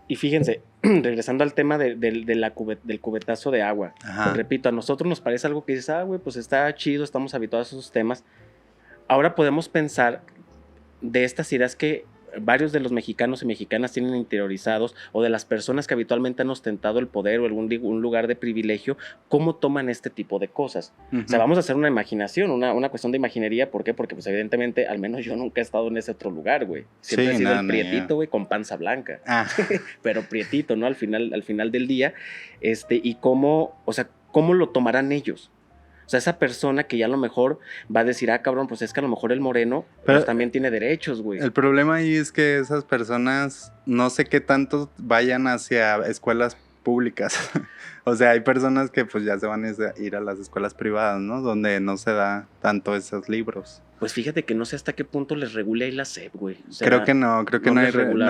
Y fíjense, regresando al tema del cubetazo de agua, pues, repito, a nosotros nos parece algo que dices, güey, pues está chido, estamos habituados a esos temas. Ahora podemos pensar de estas ideas que varios de los mexicanos y mexicanas tienen interiorizados, o de las personas que habitualmente han ostentado el poder o algún lugar de privilegio, cómo toman este tipo de cosas. O sea, vamos a hacer una imaginación, una cuestión de imaginería. ¿Por qué? Porque pues evidentemente, al menos yo nunca he estado en ese otro lugar, güey. Siempre he sido el prietito, güey, con panza blanca. Pero prietito, ¿no? Al final del día. Y cómo lo tomarán ellos. O sea, esa persona que ya a lo mejor va a decir, cabrón, pues es que a lo mejor el moreno pues también tiene derechos, güey. El problema ahí es que esas personas no sé qué tanto vayan hacia escuelas públicas. O sea, hay personas que pues ya se van a ir a las escuelas privadas, ¿no? Donde no se da tanto esos libros. Pues fíjate que no sé hasta qué punto les regule ahí la SEP, güey. O sea, creo que no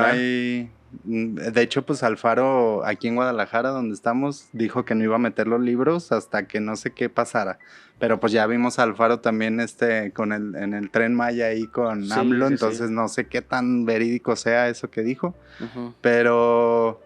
hay... De hecho, pues Alfaro, aquí en Guadalajara, donde estamos, dijo que no iba a meter los libros hasta que no sé qué pasara. Pero pues ya vimos a Alfaro también en el Tren Maya ahí con AMLO, entonces no sé qué tan verídico sea eso que dijo. Pero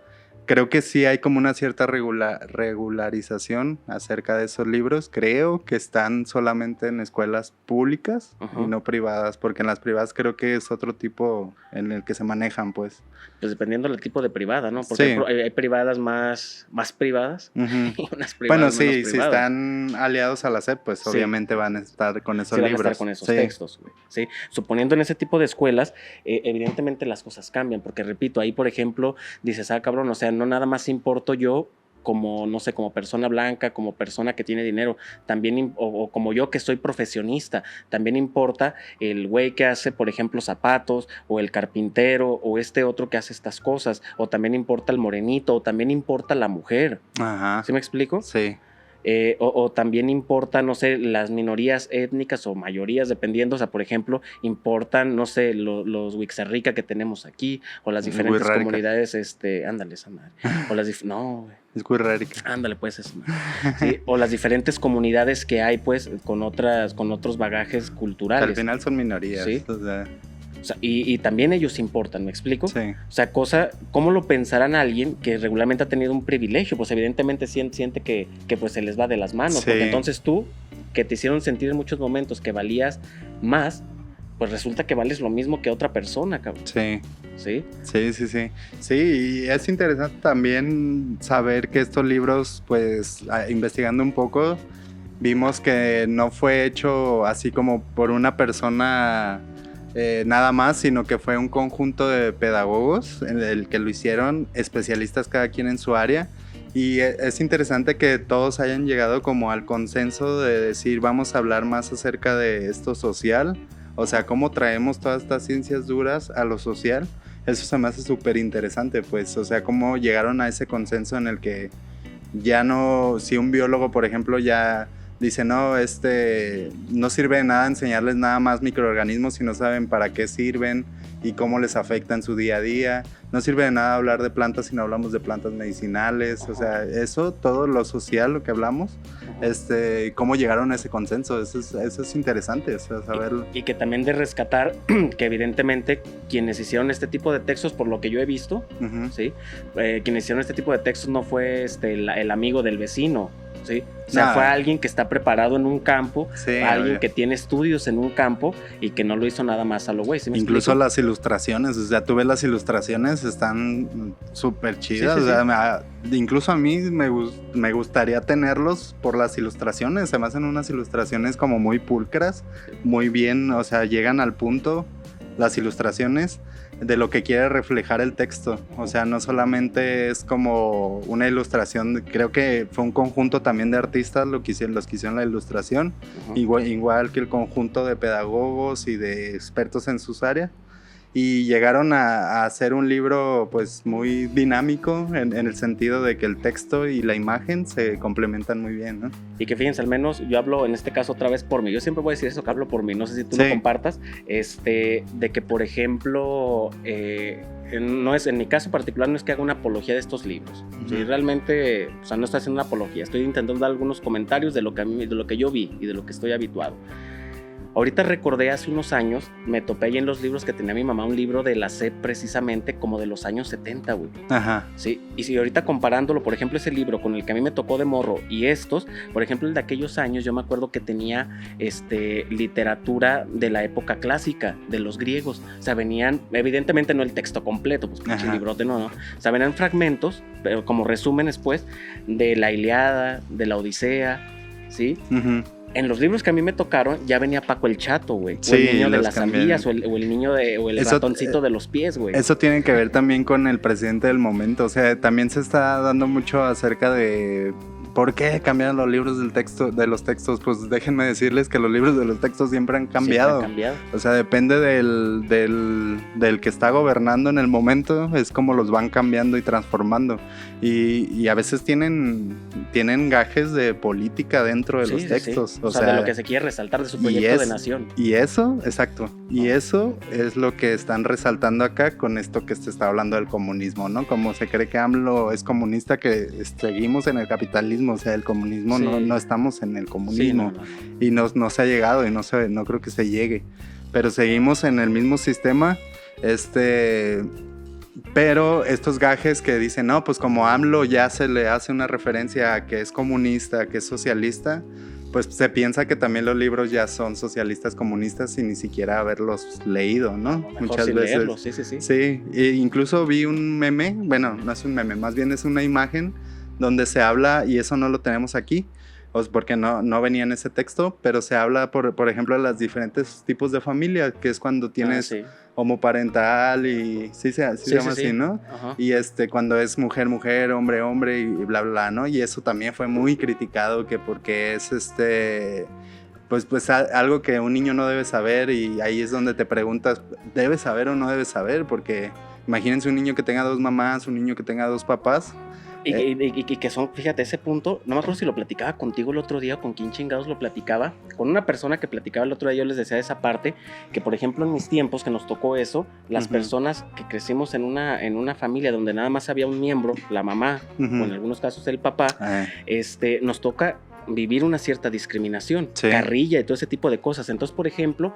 creo que sí hay como una cierta regularización acerca de esos libros. Creo que están solamente en escuelas públicas y no privadas, porque en las privadas creo que es otro tipo en el que se manejan, pues. Pues dependiendo del tipo de privada, ¿no? Porque hay privadas más privadas y unas privadas bueno, menos privadas. Si están aliados a la SEP, pues obviamente van a estar con esos libros. Van a estar con esos textos, güey. ¿Sí? Suponiendo en ese tipo de escuelas, evidentemente las cosas cambian, porque repito, ahí por ejemplo, dices, cabrón, o sea, no nada más importo yo como, no sé, como persona blanca, como persona que tiene dinero, también, o como yo que soy profesionista, también importa el güey que hace, por ejemplo, zapatos, o el carpintero, o este otro que hace estas cosas, o también importa el morenito, o también importa la mujer. Ajá. ¿Sí me explico? Sí. O también importa, no sé, las minorías étnicas o mayorías, dependiendo, o sea, por ejemplo, importan, no sé, los Wixárika que tenemos aquí, o las diferentes comunidades, ándale, esa madre, o las no, güey. Es Wixárika. Ándale, pues, eso. Sí, o las diferentes comunidades que hay, pues, con otros bagajes culturales. Al final son minorías, ¿sí? O sea, y también ellos importan, ¿me explico? Sí. O sea, ¿cómo lo pensarán alguien que regularmente ha tenido un privilegio? Pues evidentemente siente que pues se les va de las manos. Sí. Porque entonces tú, que te hicieron sentir en muchos momentos que valías más, pues resulta que vales lo mismo que otra persona, cabrón. Sí. ¿Sí? Sí. Sí, y es interesante también saber que estos libros, pues, investigando un poco, vimos que no fue hecho así como por una persona... nada más, sino que fue un conjunto de pedagogos el que lo hicieron, especialistas cada quien en su área, y es interesante que todos hayan llegado como al consenso de decir vamos a hablar más acerca de esto social, o sea, cómo traemos todas estas ciencias duras a lo social. Eso se me hace súper interesante, pues, o sea, cómo llegaron a ese consenso en el que ya no, si un biólogo, por ejemplo, ya dice, no, no sirve de nada enseñarles nada más microorganismos si no saben para qué sirven y cómo les afectan su día a día. No sirve de nada hablar de plantas si no hablamos de plantas medicinales. O sea, eso, todo lo social, lo que hablamos, cómo llegaron a ese consenso. Eso es interesante, o sea, saberlo. Y que también de rescatar que evidentemente quienes hicieron este tipo de textos, por lo que yo he visto, ¿sí? Quienes hicieron este tipo de textos no fue el amigo del vecino, ¿sí? O sea, fue alguien que está preparado en un campo, alguien que tiene estudios en un campo y que no lo hizo nada más a lo güey. ¿Sí me Incluso explico? las ilustraciones, o sea, tú ves las ilustraciones, están súper chidas. O sea, incluso a mí me gustaría tenerlos por las ilustraciones. Se me hacen unas ilustraciones como muy pulcras, muy bien, o sea, llegan al punto las ilustraciones de lo que quiere reflejar el texto. O sea, no solamente es como una ilustración, creo que fue un conjunto también de artistas los que hicieron la ilustración, igual que el conjunto de pedagogos y de expertos en sus áreas. Y llegaron a hacer un libro pues muy dinámico en el sentido de que el texto y la imagen se complementan muy bien, ¿no? Y que fíjense, al menos yo hablo en este caso otra vez por mí. Yo siempre voy a decir eso, que hablo por mí. No sé si tú lo compartas. De que, por ejemplo, no es, en mi caso particular no es que haga una apología de estos libros. ¿Sí? Realmente, o sea, no estoy haciendo una apología. Estoy intentando dar algunos comentarios de lo que yo vi y de lo que estoy habituado. Ahorita recordé hace unos años, me topé ahí en los libros que tenía mi mamá, un libro de la SEP precisamente como de los años 70, güey. Ajá. Sí, y si ahorita comparándolo, por ejemplo, ese libro con el que a mí me tocó de morro y estos, por ejemplo, el de aquellos años, yo me acuerdo que tenía literatura de la época clásica, de los griegos. O sea, venían, evidentemente no el texto completo, pues pinche librote, no. O sea, venían fragmentos, pero como resúmenes, pues, de la Ilíada, de la Odisea, ¿sí? En los libros que a mí me tocaron ya venía Paco el Chato, güey. Sí, o el niño de las sandías, o el niño o el ratoncito de los pies, güey. Eso tiene que ver también con el presidente del momento. O sea, también se está dando mucho acerca de ¿por qué cambiaron los libros de los textos? Pues déjenme decirles que los libros de los textos siempre han cambiado. O sea, depende del que está gobernando en el momento, es como los van cambiando y transformando. Y a veces tienen gajes de política dentro de los textos. Sí. O sea, de lo que se quiere resaltar de su proyecto de nación. Y eso, exacto. Y eso es lo que están resaltando acá con esto que se está hablando del comunismo, ¿no? Como se cree que AMLO es comunista, que seguimos en el capitalismo. O sea, el comunismo no estamos en el comunismo. Y no se ha llegado y no creo que se llegue. Pero seguimos en el mismo sistema. Pero estos gajes que dicen, no, pues como AMLO ya se le hace una referencia a que es comunista, que es socialista, pues se piensa que también los libros ya son socialistas, comunistas sin ni siquiera haberlos leído, ¿no? Muchas veces. Leerlos, sí. Sí, e incluso vi un meme, bueno, no es un meme, más bien es una imagen donde se habla, y eso no lo tenemos aquí, porque no venía en ese texto, pero se habla, por ejemplo, de los diferentes tipos de familia, que es cuando tienes homoparental y se llama así, ¿no? Ajá. Y cuando es mujer, hombre, hombre y bla, bla, ¿no? Y eso también fue muy criticado, que porque es pues algo que un niño no debe saber, y ahí es donde te preguntas, ¿debes saber o no debes saber? Porque imagínense un niño que tenga 2 mamás, un niño que tenga 2 papás. Y que son, fíjate, ese punto, no me acuerdo si lo platicaba contigo el otro día o con quién chingados lo platicaba, con una persona que platicaba el otro día. Yo les decía esa parte, que por ejemplo en mis tiempos que nos tocó eso, las personas que crecimos en una familia donde nada más había un miembro, la mamá, o en algunos casos el papá, nos toca vivir una cierta discriminación, carrilla y todo ese tipo de cosas. Entonces, por ejemplo,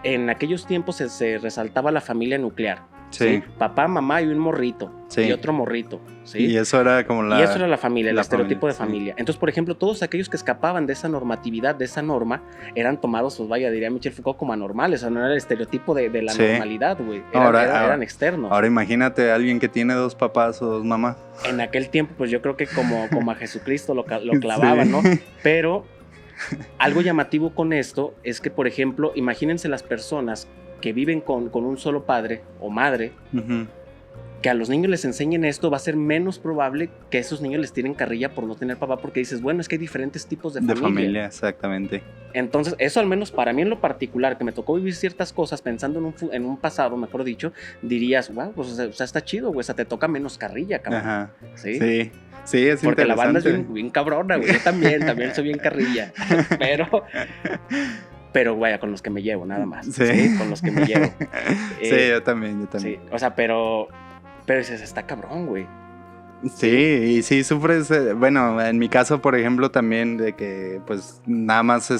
en aquellos tiempos se resaltaba la familia nuclear. Sí. Papá, mamá y un morrito. Y otro morrito. ¿sí? Y eso era como la familia, el estereotipo de familia. Entonces, por ejemplo, todos aquellos que escapaban de esa normatividad, de esa norma, eran tomados, pues vaya, diría Michel Foucault, como anormales. O sea, no era el estereotipo de la normalidad, güey. Eran externos. Ahora imagínate a alguien que tiene 2 papás o 2 mamás. En aquel tiempo, pues yo creo que como a Jesucristo lo clavaban, ¿no? Pero algo llamativo con esto es que, por ejemplo, imagínense las personas que viven con un solo padre o madre, que a los niños les enseñen esto, va a ser menos probable que esos niños les tiren carrilla por no tener papá, porque dices, bueno, es que hay diferentes tipos de familia. De familia, exactamente. Entonces, eso al menos para mí en lo particular, que me tocó vivir ciertas cosas pensando en un pasado, mejor dicho, dirías, wow, pues o sea, está chido, güey, o sea, te toca menos carrilla, cabrón. Ajá. Sí, es porque interesante. Porque la banda es bien cabrona, güey, yo también soy bien carrilla, pero vaya, con los que me llevo, nada más. Sí, con los que me llevo. Sí, yo también. Sí, o sea, pero dices, está cabrón, güey. Sí, y sí sufres, bueno, en mi caso, por ejemplo, también de que, pues, nada más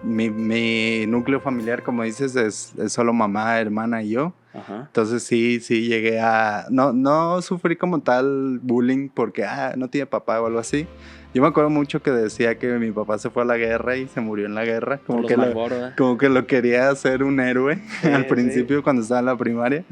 mi núcleo familiar, como dices, es solo mamá, hermana y yo. Ajá. Entonces sí llegué a, no sufrí como tal bullying porque, no tiene papá o algo así. Yo me acuerdo mucho que decía que mi papá se fue a la guerra y se murió en la guerra. Como que lo quería hacer un héroe al principio cuando estaba en la primaria.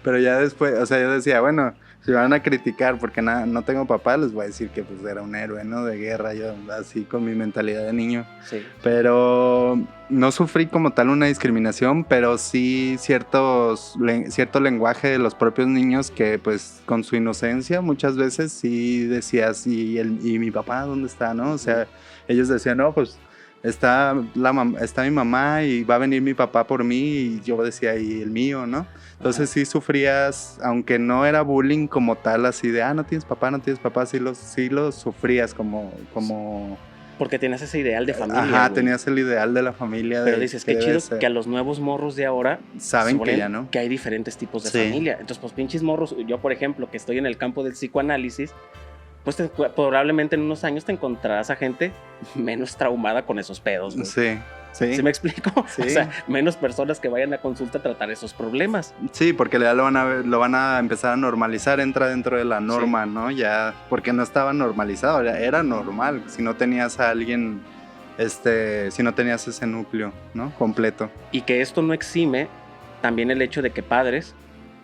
Pero ya después, o sea, yo decía, bueno, si van a criticar porque no tengo papá, les voy a decir que pues era un héroe, ¿no? De guerra, yo así con mi mentalidad de niño. Sí. Pero no sufrí como tal una discriminación, pero sí cierto lenguaje de los propios niños que pues con su inocencia muchas veces sí decías, ¿y mi papá dónde está, no? O sea, ellos decían, no, pues está mi mamá y va a venir mi papá por mí, y yo decía, ¿y el mío, no? Entonces sí sufrías, aunque no era bullying como tal, así de, no tienes papá, sí lo sufrías como... Porque tenías ese ideal de familia. Ajá, güey. Tenías el ideal de la familia. Pero dices, qué chido que a los nuevos morros de ahora saben que ya no. Que hay diferentes tipos de familia. Entonces, pues pinches morros, yo por ejemplo, que estoy en el campo del psicoanálisis, pues probablemente en unos años te encontrarás a gente menos traumada con esos pedos, güey. ¿Sí me explico? Sí. O sea, menos personas que vayan a consulta a tratar esos problemas. Sí, porque ya lo van a empezar a normalizar, entra dentro de la norma, ¿no? Ya, porque no estaba normalizado, era normal. Si no tenías a alguien, si no tenías ese núcleo, ¿no? Completo. Y que esto no exime también el hecho de que padres,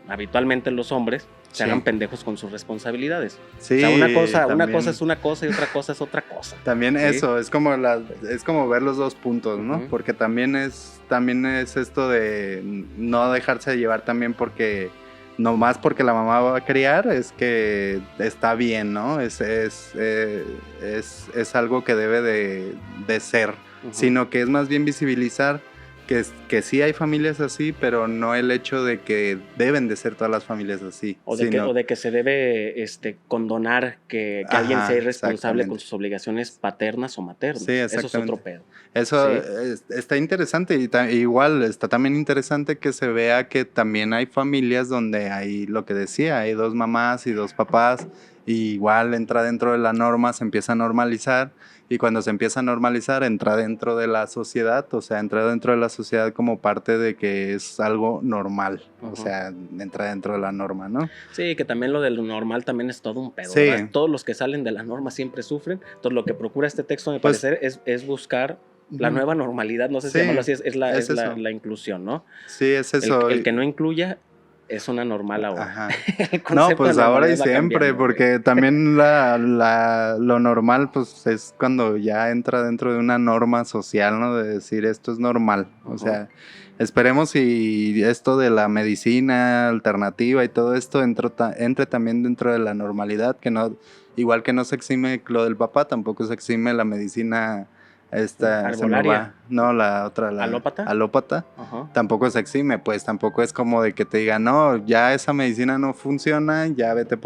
habitualmente los hombres, se hagan pendejos con sus responsabilidades. Sí, o sea, una cosa es una cosa y otra cosa es otra cosa. También eso, es como ver los dos puntos, ¿no? Porque también es esto de no dejarse llevar también porque nomás porque la mamá va a criar es que está bien, ¿no? Es algo que debe de ser, sino que es más bien visibilizar que sí hay familias así, pero no el hecho de que deben de ser todas las familias así. O de que se debe condonar que alguien sea irresponsable con sus obligaciones paternas o maternas. Sí, eso es otro pedo. Eso está interesante, y igual está también interesante que se vea que también hay familias donde hay lo que decía, hay 2 mamás y 2 papás, y igual entra dentro de la norma, se empieza a normalizar, y cuando se empieza a normalizar entra dentro de la sociedad, o sea, entra dentro de la sociedad como parte de que es algo normal, o sea, entra dentro de la norma, ¿no? Sí, que también lo de lo normal también es todo un pedo, sí. ¿verdad? Todos los que salen de la norma siempre sufren, entonces lo que procura este texto, a mi parecer, es buscar la nueva normalidad, no sé si llamarlo así, es la inclusión, ¿no? Sí, es eso. El que no incluya es una normal ahora. Ajá. No, pues ahora y siempre, porque también lo normal pues es cuando ya entra dentro de una norma social, ¿no? De decir esto es normal. O sea, esperemos y esto de la medicina alternativa y todo esto entre también dentro de la normalidad, que no, igual que no se exime lo del papá, tampoco se exime la medicina arbolaria. No, la otra, la alópata, tampoco se exime, pues tampoco es como de que te digan, no, ya esa medicina no funciona, ya vete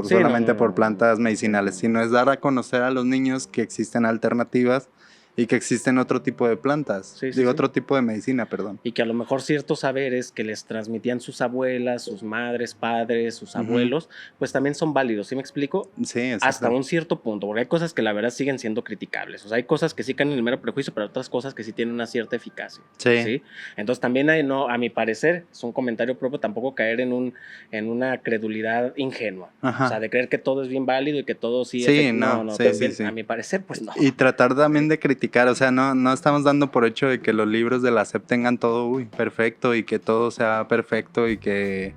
solamente por plantas medicinales, sino es dar a conocer a los niños que existen alternativas y que existen otro tipo de plantas, otro tipo de medicina, perdón. Y que a lo mejor ciertos saberes que les transmitían sus abuelas, sus madres, padres, sus abuelos, pues también son válidos, ¿sí me explico? Sí, exacto. Hasta un cierto punto, porque hay cosas que la verdad siguen siendo criticables, o sea, hay cosas que sí caen en el mero prejuicio, pero otras cosas que sí tienen una cierta eficacia. Sí. Entonces también hay, no, a mi parecer, es un comentario propio, tampoco caer en una credulidad ingenua, o sea, de creer que todo es bien válido y que todo sí es... A mi parecer, pues no. Y tratar también de criticar, o sea, no estamos dando por hecho de que los libros de la SEP tengan todo perfecto y que todo sea perfecto y que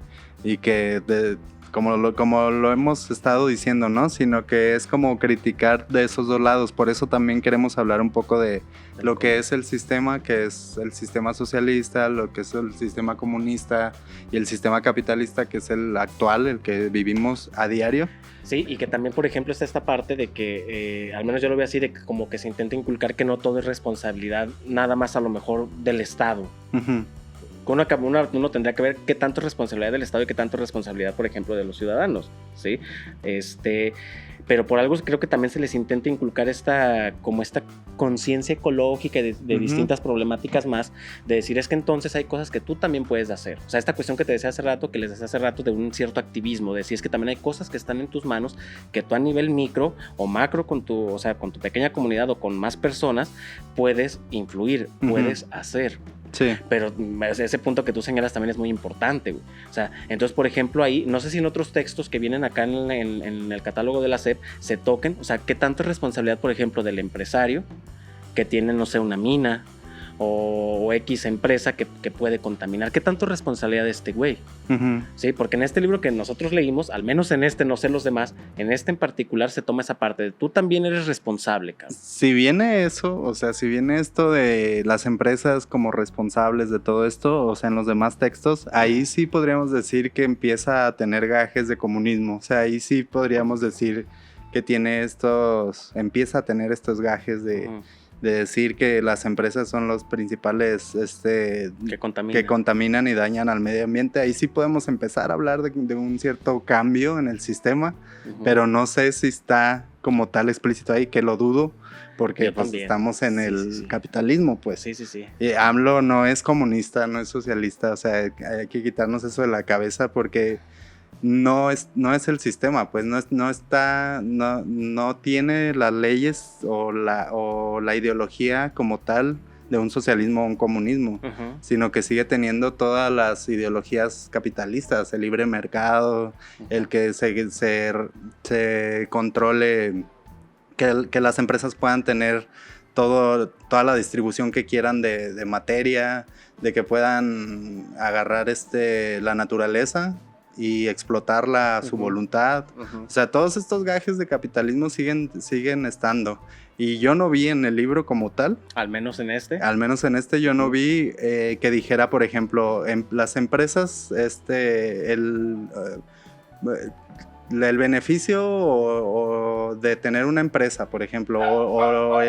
como lo hemos estado diciendo, ¿no? Sino que es como criticar de esos dos lados. Por eso también queremos hablar un poco de lo que es el sistema, que es el sistema socialista, lo que es el sistema comunista y el sistema capitalista, que es el actual, el que vivimos a diario. Sí, y que también, por ejemplo, está esta parte de que, al menos yo lo veo así, de que como que se intenta inculcar que no todo es responsabilidad, nada más a lo mejor del Estado. Uno tendría que ver qué tanto es responsabilidad del Estado y qué tanto es responsabilidad, por ejemplo, de los ciudadanos, ¿sí? Pero por algo creo que también se les intenta inculcar esta conciencia ecológica de distintas problemáticas más, de decir, es que entonces hay cosas que tú también puedes hacer. O sea, esta cuestión que te decía hace rato, que les decía hace rato, de un cierto activismo, de decir, es que también hay cosas que están en tus manos que tú a nivel micro o macro con tu pequeña comunidad o con más personas puedes influir, puedes hacer. Sí. Pero ese punto que tú señalas también es muy importante, güey. O sea, entonces, por ejemplo, ahí, no sé si en otros textos que vienen acá en el catálogo de la SEP se toquen, o sea, qué tanto es responsabilidad, por ejemplo, del empresario que tiene, no sé, una mina o X empresa que puede contaminar. ¿Qué tanto es responsabilidad de este güey? Sí, porque en este libro que nosotros leímos, al menos en este, no sé los demás, en este en particular se toma esa parte de tú también eres responsable, cabrón. Si viene eso, o sea, si viene esto de las empresas como responsables de todo esto, o sea, en los demás textos, ahí sí podríamos decir que empieza a tener gajes de comunismo. O sea, ahí sí podríamos decir que empieza a tener estos gajes de decir que las empresas son los principales que contaminan y dañan al medio ambiente. Ahí sí podemos empezar a hablar de un cierto cambio en el sistema, pero no sé si está como tal explícito ahí, que lo dudo, porque pues, estamos en el capitalismo, pues. Sí. Y AMLO no es comunista, no es socialista, o sea, hay que quitarnos eso de la cabeza porque no es el sistema, pues no tiene las leyes o la ideología como tal de un socialismo o un comunismo, sino que sigue teniendo todas las ideologías capitalistas, el libre mercado, el que se controle, que las empresas puedan tener toda la distribución que quieran de materia, de que puedan agarrar la naturaleza y explotarla a su voluntad. O sea, todos estos gajes de capitalismo siguen estando. Y yo no vi en el libro como tal. Al menos en este yo no vi que dijera, por ejemplo, las empresas, el beneficio o de tener una empresa, por ejemplo, o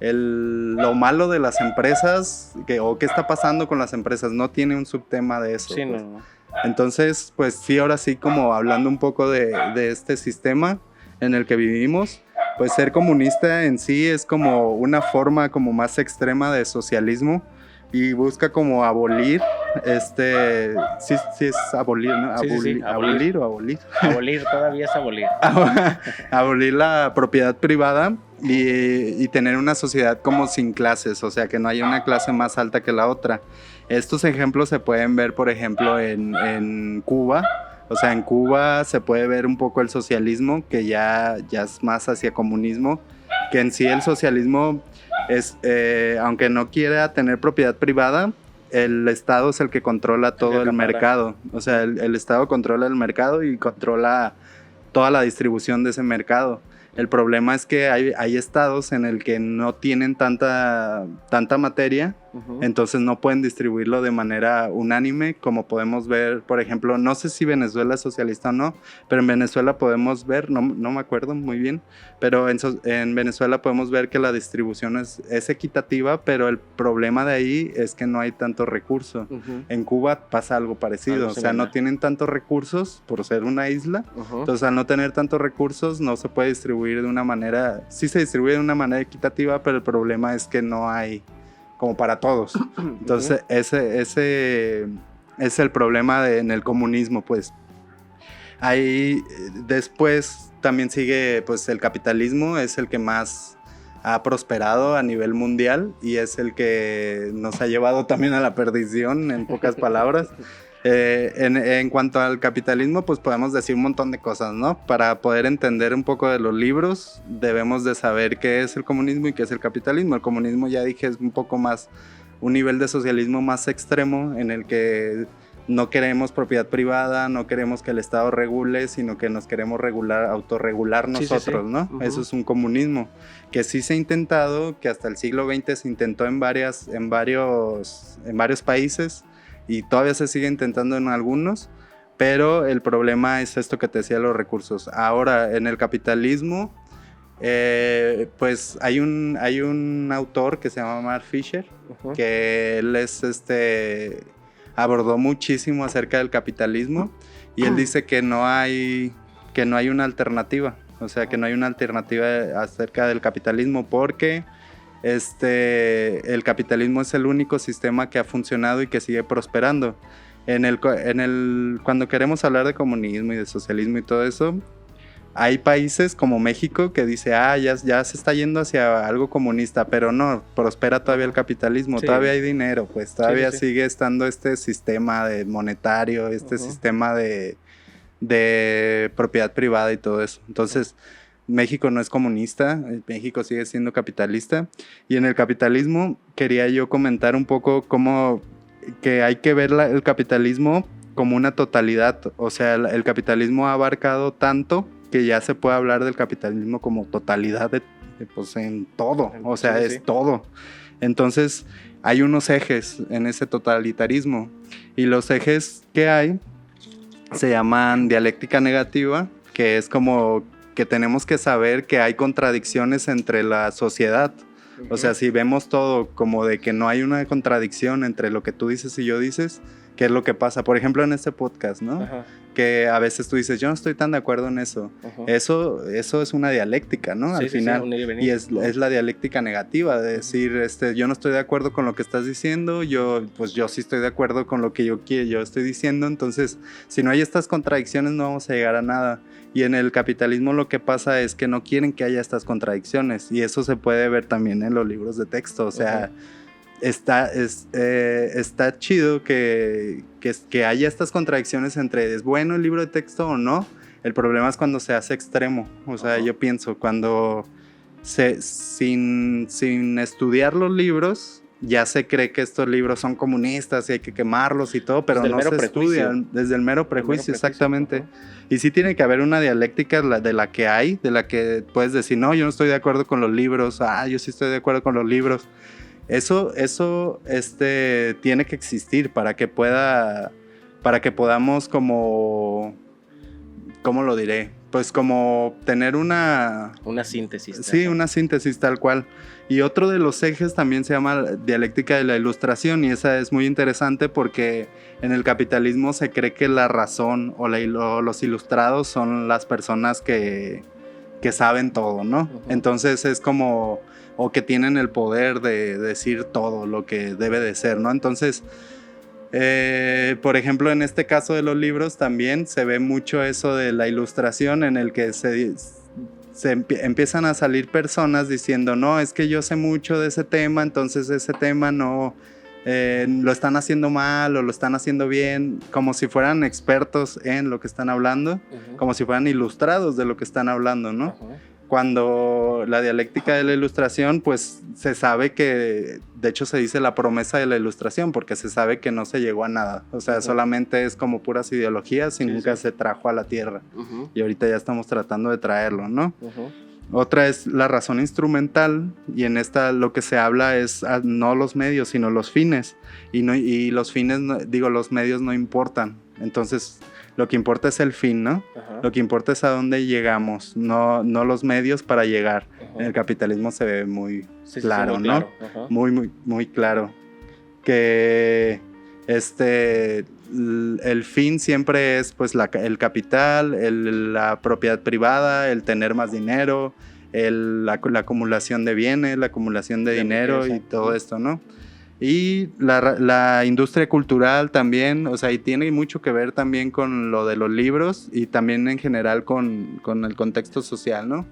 lo malo de las empresas, o qué está pasando con las empresas, no tiene un subtema de eso. Sí, pues. no. Entonces, pues sí, ahora sí, como hablando un poco de este sistema en el que vivimos, pues ser comunista en sí es como una forma como más extrema de socialismo y busca como abolir sí es abolir, ¿no? Sí. Abolir o abolir. Abolir, todavía es abolir. Abolir la propiedad privada y tener una sociedad como sin clases, o sea, que no haya una clase más alta que la otra. Estos ejemplos se pueden ver, por ejemplo, en Cuba. O sea, en Cuba se puede ver un poco el socialismo, que ya es más hacia comunismo, que en sí el socialismo es, aunque no quiera tener propiedad privada, el Estado es el que controla todo el mercado. O sea, el Estado controla el mercado y controla toda la distribución de ese mercado. El problema es que hay estados en el que no tienen tanta materia, entonces no pueden distribuirlo de manera unánime, como podemos ver, por ejemplo, no sé si Venezuela es socialista o no, pero en Venezuela podemos ver, no me acuerdo muy bien, pero en Venezuela podemos ver que la distribución es equitativa, pero el problema de ahí es que no hay tanto recurso. En Cuba pasa algo parecido, o sea, no tienen tantos recursos por ser una isla, entonces al no tener tantos recursos no se puede distribuir de una manera, sí se distribuye de una manera equitativa, pero el problema es que no hay como para todos. Entonces ese es el problema en el comunismo, pues. Ahí después también sigue pues el capitalismo, es el que más ha prosperado a nivel mundial y es el que nos ha llevado también a la perdición, en pocas palabras. En cuanto al capitalismo, pues podemos decir un montón de cosas, ¿no? Para poder entender un poco de los libros, debemos de saber qué es el comunismo y qué es el capitalismo. El comunismo, ya dije, es un poco más, un nivel de socialismo más extremo, en el que no queremos propiedad privada, no queremos que el Estado regule, sino que nos queremos autorregular nosotros, ¿no? Eso es un comunismo, que sí se ha intentado, que hasta el siglo XX se intentó en varios países, y todavía se sigue intentando en algunos, pero el problema es esto que te decía, los recursos. Ahora, en el capitalismo, pues hay un autor que se llama Mark Fisher, que él abordó muchísimo acerca del capitalismo, y él dice que no hay una alternativa, o sea, que no hay una alternativa acerca del capitalismo, porque el capitalismo es el único sistema que ha funcionado y que sigue prosperando. Cuando queremos hablar de comunismo y de socialismo y todo eso, hay países como México que dice, ya se está yendo hacia algo comunista, pero no, prospera todavía el capitalismo, todavía hay dinero, pues todavía sigue estando este sistema monetario, sistema de propiedad privada y todo eso. Entonces, México no es comunista, México sigue siendo capitalista, y en el capitalismo quería yo comentar un poco cómo que hay que ver el capitalismo como una totalidad, o sea, el capitalismo ha abarcado tanto que ya se puede hablar del capitalismo como totalidad pues en todo, o sea, es todo. Entonces hay unos ejes en ese totalitarismo, y los ejes que hay se llaman dialéctica negativa, que es como que tenemos que saber que hay contradicciones entre la sociedad. O sea, si vemos todo como de que no hay una contradicción entre lo que tú dices y yo dices, ¿qué es lo que pasa? Por ejemplo, en este podcast, ¿no? Que a veces tú dices, yo no estoy tan de acuerdo en eso. Eso es una dialéctica, ¿no? Al final. Y es la dialéctica negativa, de decir, yo no estoy de acuerdo con lo que estás diciendo, yo sí estoy de acuerdo con lo que yo estoy diciendo. Entonces, si no hay estas contradicciones, no vamos a llegar a nada. Y en el capitalismo lo que pasa es que no quieren que haya estas contradicciones, y eso se puede ver también en los libros de texto. O sea, está chido que haya estas contradicciones entre es bueno el libro de texto o no. El problema es cuando se hace extremo. O sea, yo pienso cuando sin estudiar los libros ya se cree que estos libros son comunistas y hay que quemarlos y todo, pero no se estudian desde el mero prejuicio, exactamente. Y sí tiene que haber una dialéctica de la que puedes decir, no, yo no estoy de acuerdo con los libros, yo sí estoy de acuerdo con los libros. Eso tiene que existir para que podamos como, ¿cómo lo diré? Pues como tener una síntesis. Sí, una síntesis tal cual. Y otro de los ejes también se llama dialéctica de la ilustración, y esa es muy interesante porque en el capitalismo se cree que la razón o los ilustrados son las personas que saben todo, ¿no? Entonces es como, o que tienen el poder de decir todo lo que debe de ser, ¿no? Entonces Por ejemplo, en este caso de los libros también se ve mucho eso de la ilustración en el que empiezan a salir personas diciendo, no, es que yo sé mucho de ese tema, entonces ese tema no lo están haciendo mal o lo están haciendo bien, como si fueran expertos en lo que están hablando, como si fueran ilustrados de lo que están hablando, ¿no? Cuando la dialéctica de la ilustración, pues se sabe que, de hecho se dice la promesa de la ilustración, porque se sabe que no se llegó a nada, o sea, solamente es como puras ideologías y nunca se trajo a la tierra, y ahorita ya estamos tratando de traerlo, ¿no? Otra es la razón instrumental, y en esta lo que se habla es no los medios, sino los fines, y los fines, los medios no importan, entonces lo que importa es el fin, ¿no? Lo que importa es a dónde llegamos, no los medios para llegar. En el capitalismo se ve muy claro, muy ¿no? Claro. Muy claro. Que el fin siempre es pues el capital, la propiedad privada, el tener más dinero, la acumulación de bienes, la acumulación de dinero y todo esto, ¿no? Y la industria cultural también, o sea, y tiene mucho que ver también con lo de los libros y también en general con el contexto social, ¿no?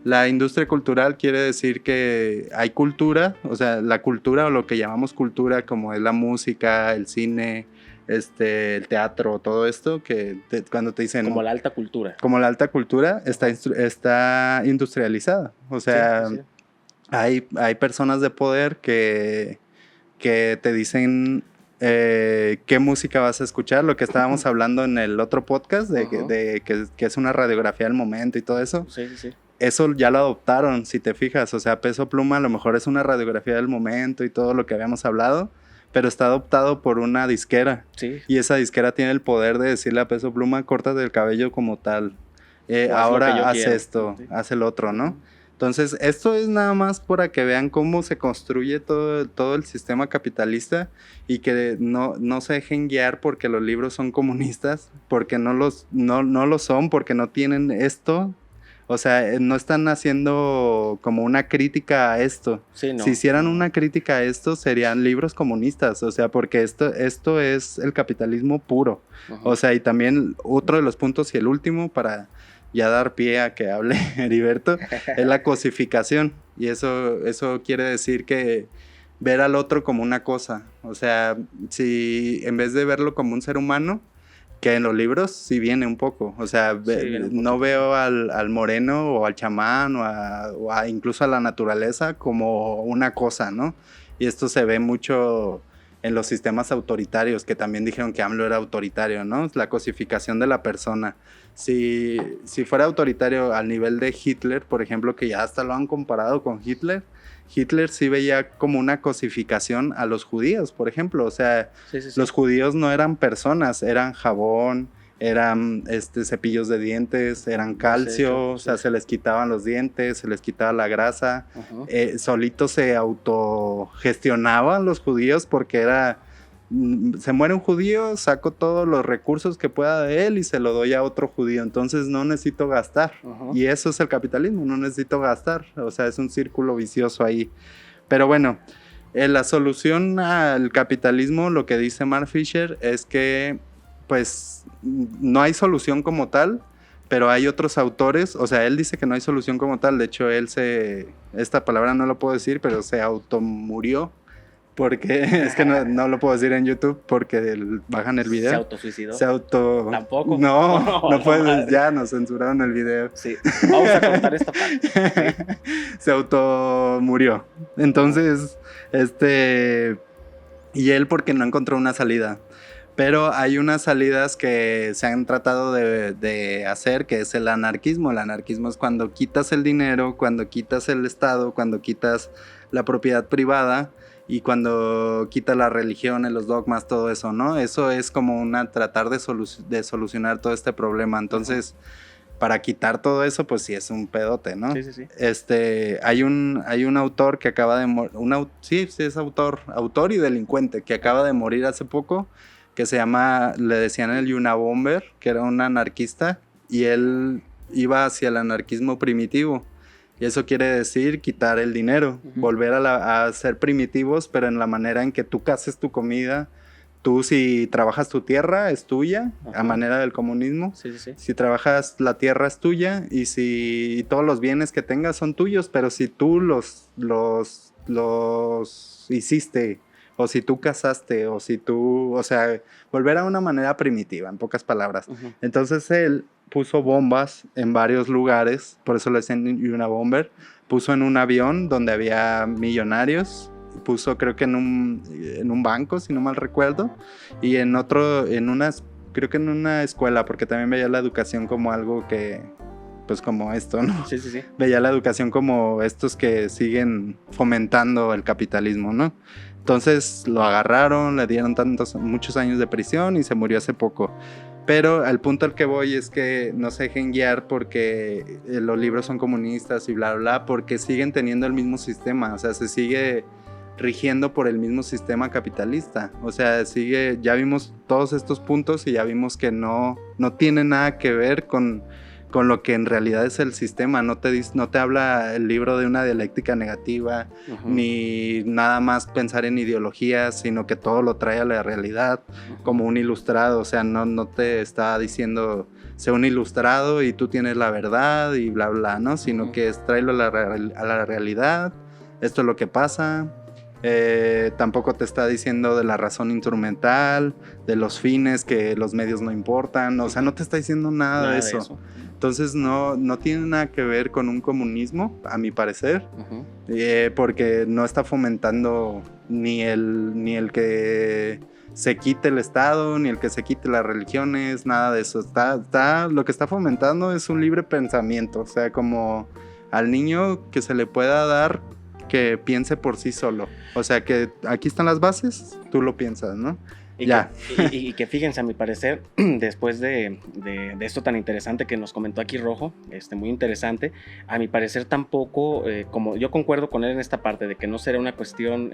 La industria cultural quiere decir que hay cultura, o sea, la cultura o lo que llamamos cultura, como es la música, el cine, el teatro, todo esto, que cuando te dicen... Como la alta cultura. Como la alta cultura está industrializada, o sea, sí. Hay personas de poder que te dicen qué música vas a escuchar, lo que estábamos hablando en el otro podcast, de que es una radiografía del momento y todo eso. Sí. Eso ya lo adoptaron, si te fijas, o sea, Peso Pluma a lo mejor es una radiografía del momento y todo lo que habíamos hablado, pero está adoptado por una disquera. Sí. Y esa disquera tiene el poder de decirle a Peso Pluma, córtate el cabello como tal. Ahora haz esto, haz el otro, ¿no? Entonces, esto es nada más para que vean cómo se construye todo el sistema capitalista y que no se dejen guiar porque los libros son comunistas, porque no lo son, porque no tienen esto. O sea, no están haciendo como una crítica a esto. Sí, no. Si hicieran una crítica a esto, serían libros comunistas. O sea, porque esto es el capitalismo puro. O sea, y también otro de los puntos y el último para... ya dar pie a que hable Heriberto, es la cosificación. Y eso quiere decir que ver al otro como una cosa. O sea, si en vez de verlo como un ser humano, que en los libros sí viene un poco. O sea, no veo al moreno o al chamán o incluso a la naturaleza como una cosa, ¿no? Y esto se ve mucho en los sistemas autoritarios, que también dijeron que AMLO era autoritario, ¿no? La cosificación de la persona. Si fuera autoritario al nivel de Hitler, por ejemplo, que ya hasta lo han comparado con Hitler sí veía como una cosificación a los judíos, por ejemplo. O sea, los judíos no eran personas, eran jabón, eran cepillos de dientes, eran calcio, o sea, se les quitaban los dientes, se les quitaba la grasa. Solitos se autogestionaban los judíos porque se muere un judío, saco todos los recursos que pueda de él y se lo doy a otro judío, entonces no necesito gastar. Y eso es el capitalismo, no necesito gastar, o sea, es un círculo vicioso ahí. Pero bueno, la solución al capitalismo, lo que dice Mark Fisher, es que pues no hay solución como tal, pero hay otros autores, o sea, él dice que no hay solución como tal, de hecho esta palabra no lo puedo decir, pero se automurió. Porque es que no lo puedo decir en YouTube porque bajan el video. ¿Se autosuicidó? ¿Tampoco? No puedes, ya nos censuraron el video. Sí, vamos a cortar esta parte. Sí. Se automurió. Entonces, y él porque no encontró una salida. Pero hay unas salidas que se han tratado de hacer, que es el anarquismo. El anarquismo es cuando quitas el dinero, cuando quitas el Estado, cuando quitas la propiedad privada, y cuando quita la religión, los dogmas, todo eso, ¿no? Eso es como tratar de solucionar todo este problema. Entonces, para quitar todo eso, pues sí es un pedote, ¿no? Sí. Hay un autor que acaba de morir, sí, es autor y delincuente, que acaba de morir hace poco, que le decían el Unabomber, que era un anarquista, y él iba hacia el anarquismo primitivo. Y eso quiere decir quitar el dinero, volver a ser primitivos, pero en la manera en que tú caces tu comida, Tú si trabajas tu tierra es tuya, Ajá. a manera del comunismo. Sí, sí, sí. Si trabajas la tierra es tuya y todos los bienes que tengas son tuyos, pero si tú los hiciste o si tú cazaste o si tú, o sea, volver a una manera primitiva, en pocas palabras. Ujú. Entonces él puso bombas en varios lugares, por eso le decían Unabomber. Puso en un avión donde había millonarios, puso creo que en un banco, si no mal recuerdo, y creo que en una escuela, porque también veía la educación como algo que, pues como esto, ¿no? Sí, sí, sí. Veía la educación como estos que siguen fomentando el capitalismo, ¿no? Entonces lo agarraron, le dieron muchos años de prisión y se murió hace poco. Pero al punto al que voy es que no se dejen guiar porque los libros son comunistas y bla, bla, bla, porque siguen teniendo el mismo sistema, o sea, se sigue rigiendo por el mismo sistema capitalista. O sea, ya vimos todos estos puntos y ya vimos que no tiene nada que ver con lo que en realidad es el sistema. No te habla el libro de una dialéctica negativa, Ujú. ni nada más pensar en ideologías, sino que todo lo trae a la realidad, como un ilustrado. O sea, no te está diciendo sé un ilustrado y tú tienes la verdad y bla bla, ¿no? Sino que es tráelo a la realidad, esto es lo que pasa. Tampoco te está diciendo de la razón instrumental, de los fines, que los medios no importan, o sea, no te está diciendo nada de eso. Entonces no tiene nada que ver con un comunismo, a mi parecer, Ujú. porque no está fomentando ni el que se quite el Estado, ni el que se quite las religiones, nada de eso. Lo que está fomentando es un libre pensamiento, o sea, como al niño que se le pueda dar que piense por sí solo. O sea, que aquí están las bases, tú lo piensas, ¿no? Y ya. Y que fíjense, a mi parecer, después de esto tan interesante que nos comentó aquí Rojo, muy interesante, a mi parecer tampoco, como yo concuerdo con él en esta parte de que no será una cuestión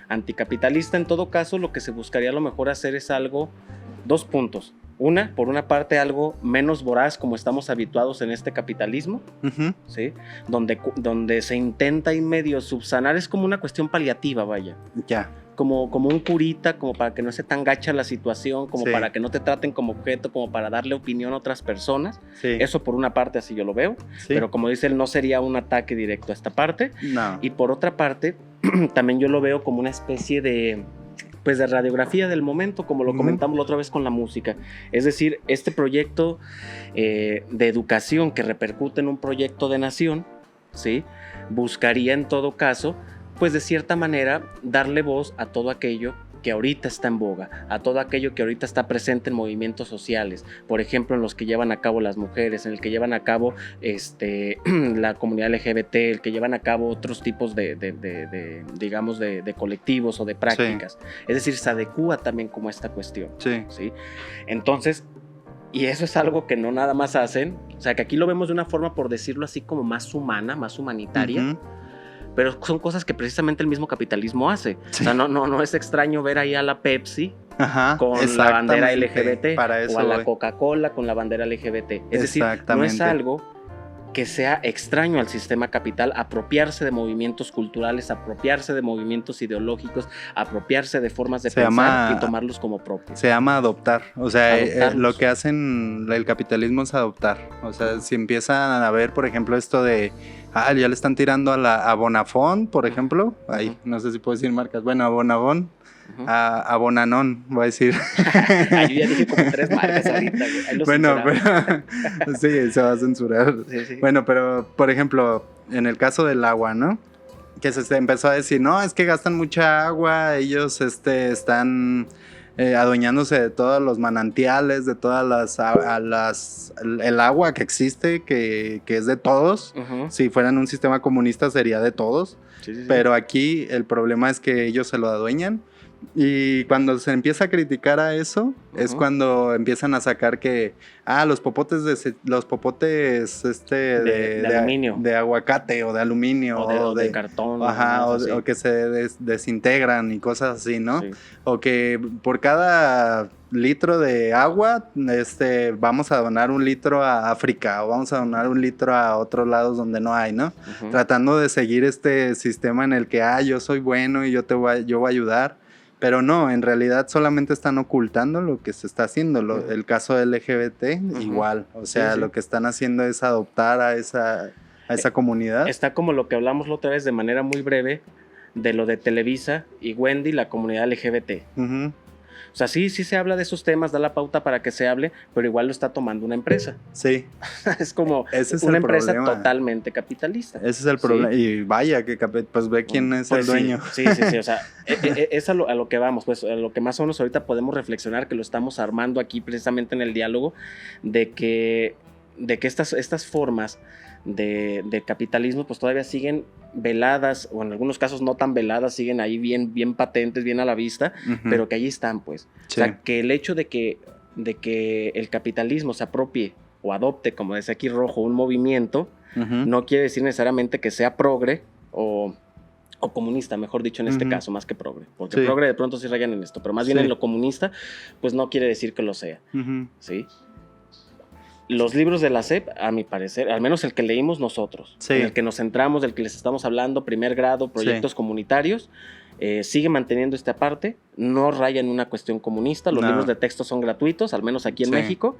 anticapitalista. En todo caso, lo que se buscaría a lo mejor hacer es algo, 2 puntos. Por una parte, algo menos voraz como estamos habituados en este capitalismo, Uh-huh. ¿sí? Donde se intenta y medio subsanar, es como una cuestión paliativa, vaya. Ya. Como un curita, como para que no esté tan gacha la situación, como Sí. para que no te traten como objeto, como para darle opinión a otras personas. Sí. Eso por una parte así yo lo veo, Sí. pero como dice él, no sería un ataque directo a esta parte. No. Y por otra parte, también yo lo veo como una especie de radiografía del momento, como lo comentamos la otra vez con la música. Es decir, este proyecto de educación que repercute en un proyecto de nación, ¿sí? Buscaría en todo caso, pues de cierta manera, darle voz a todo aquello que ahorita está en boga, a todo aquello que ahorita está presente en movimientos sociales, por ejemplo, en los que llevan a cabo las mujeres, en el que llevan a cabo la comunidad LGBT, el que llevan a cabo otros tipos digamos, de colectivos o de prácticas. Sí. Es decir, se adecúa también como esta cuestión. Sí. ¿Sí? Entonces, y eso es algo que no nada más hacen, o sea, que aquí lo vemos de una forma, por decirlo así, como más humana, más humanitaria. Uh-huh. Pero son cosas que precisamente el mismo capitalismo hace. Sí. O sea, no es extraño ver ahí a la Pepsi, ajá, con la bandera LGBT, para eso, o a la Coca-Cola con la bandera LGBT. Es decir, no es algo que sea extraño al sistema capital apropiarse de movimientos culturales, apropiarse de movimientos ideológicos, apropiarse de formas de pensar y tomarlos como propios. Se llama adoptar. O sea, lo que hacen el capitalismo es adoptar. O sea, si empiezan a ver, por ejemplo, esto de ya le están tirando a Bonafont, por ejemplo. Ahí, no sé si puedo decir marcas. Bueno, a Bonafont. Uh-huh. A Bonanón, voy a decir. Yo ya dije como 3 marcas ahorita. Bueno, pero sí, se va a censurar. Sí. Bueno, pero por ejemplo, en el caso del agua, ¿no? Que se empezó a decir, no, es que gastan mucha agua, ellos están adueñándose de todos los manantiales, de todas el agua que existe, que es de todos. Uh-huh. Si fueran un sistema comunista sería de todos. Sí. Pero aquí el problema es que ellos se lo adueñan. Y cuando se empieza a criticar a eso, uh-huh, es cuando empiezan a sacar que los popotes de aluminio, de aguacate o de aluminio o de cartón, ajá, o que se desintegran y cosas así, ¿no? Sí. O que por cada litro de agua vamos a donar 1 litro a África o vamos a donar 1 litro a otros lados donde no hay, ¿no? Uh-huh. Tratando de seguir este sistema en el que yo soy bueno y yo voy a ayudar. Pero no, en realidad solamente están ocultando lo que se está haciendo. El caso LGBT, igual. O sea, lo que están haciendo es adoptar a esa comunidad. Está como lo que hablamos la otra vez de manera muy breve de lo de Televisa y Wendy, la comunidad LGBT. O sea, sí se habla de esos temas, da la pauta para que se hable, pero igual lo está tomando una empresa. Sí. Es como una empresa totalmente capitalista. Ese es el problema. Y vaya, que pues ve quién es el dueño. Sí. O sea, es a lo que vamos, pues a lo que más o menos ahorita podemos reflexionar, que lo estamos armando aquí precisamente en el diálogo, de que estas formas de capitalismo pues todavía siguen veladas, o en algunos casos no tan veladas, siguen ahí bien patentes, bien a la vista, pero que ahí están, pues. Sí. O sea, que el hecho de que el capitalismo se apropie o adopte, como decía aquí Rojo, un movimiento, no quiere decir necesariamente que sea progre o comunista, mejor dicho en este caso, más que progre. Porque progre de pronto sí rayan en esto, pero más bien en lo comunista, pues no quiere decir que lo sea. ¿Sí? Los libros de la SEP, a mi parecer, al menos el que leímos nosotros, en el que nos centramos, del que les estamos hablando, primer grado, proyectos comunitarios, sigue manteniendo esta parte, no raya en una cuestión comunista, los libros de texto son gratuitos, al menos aquí en México,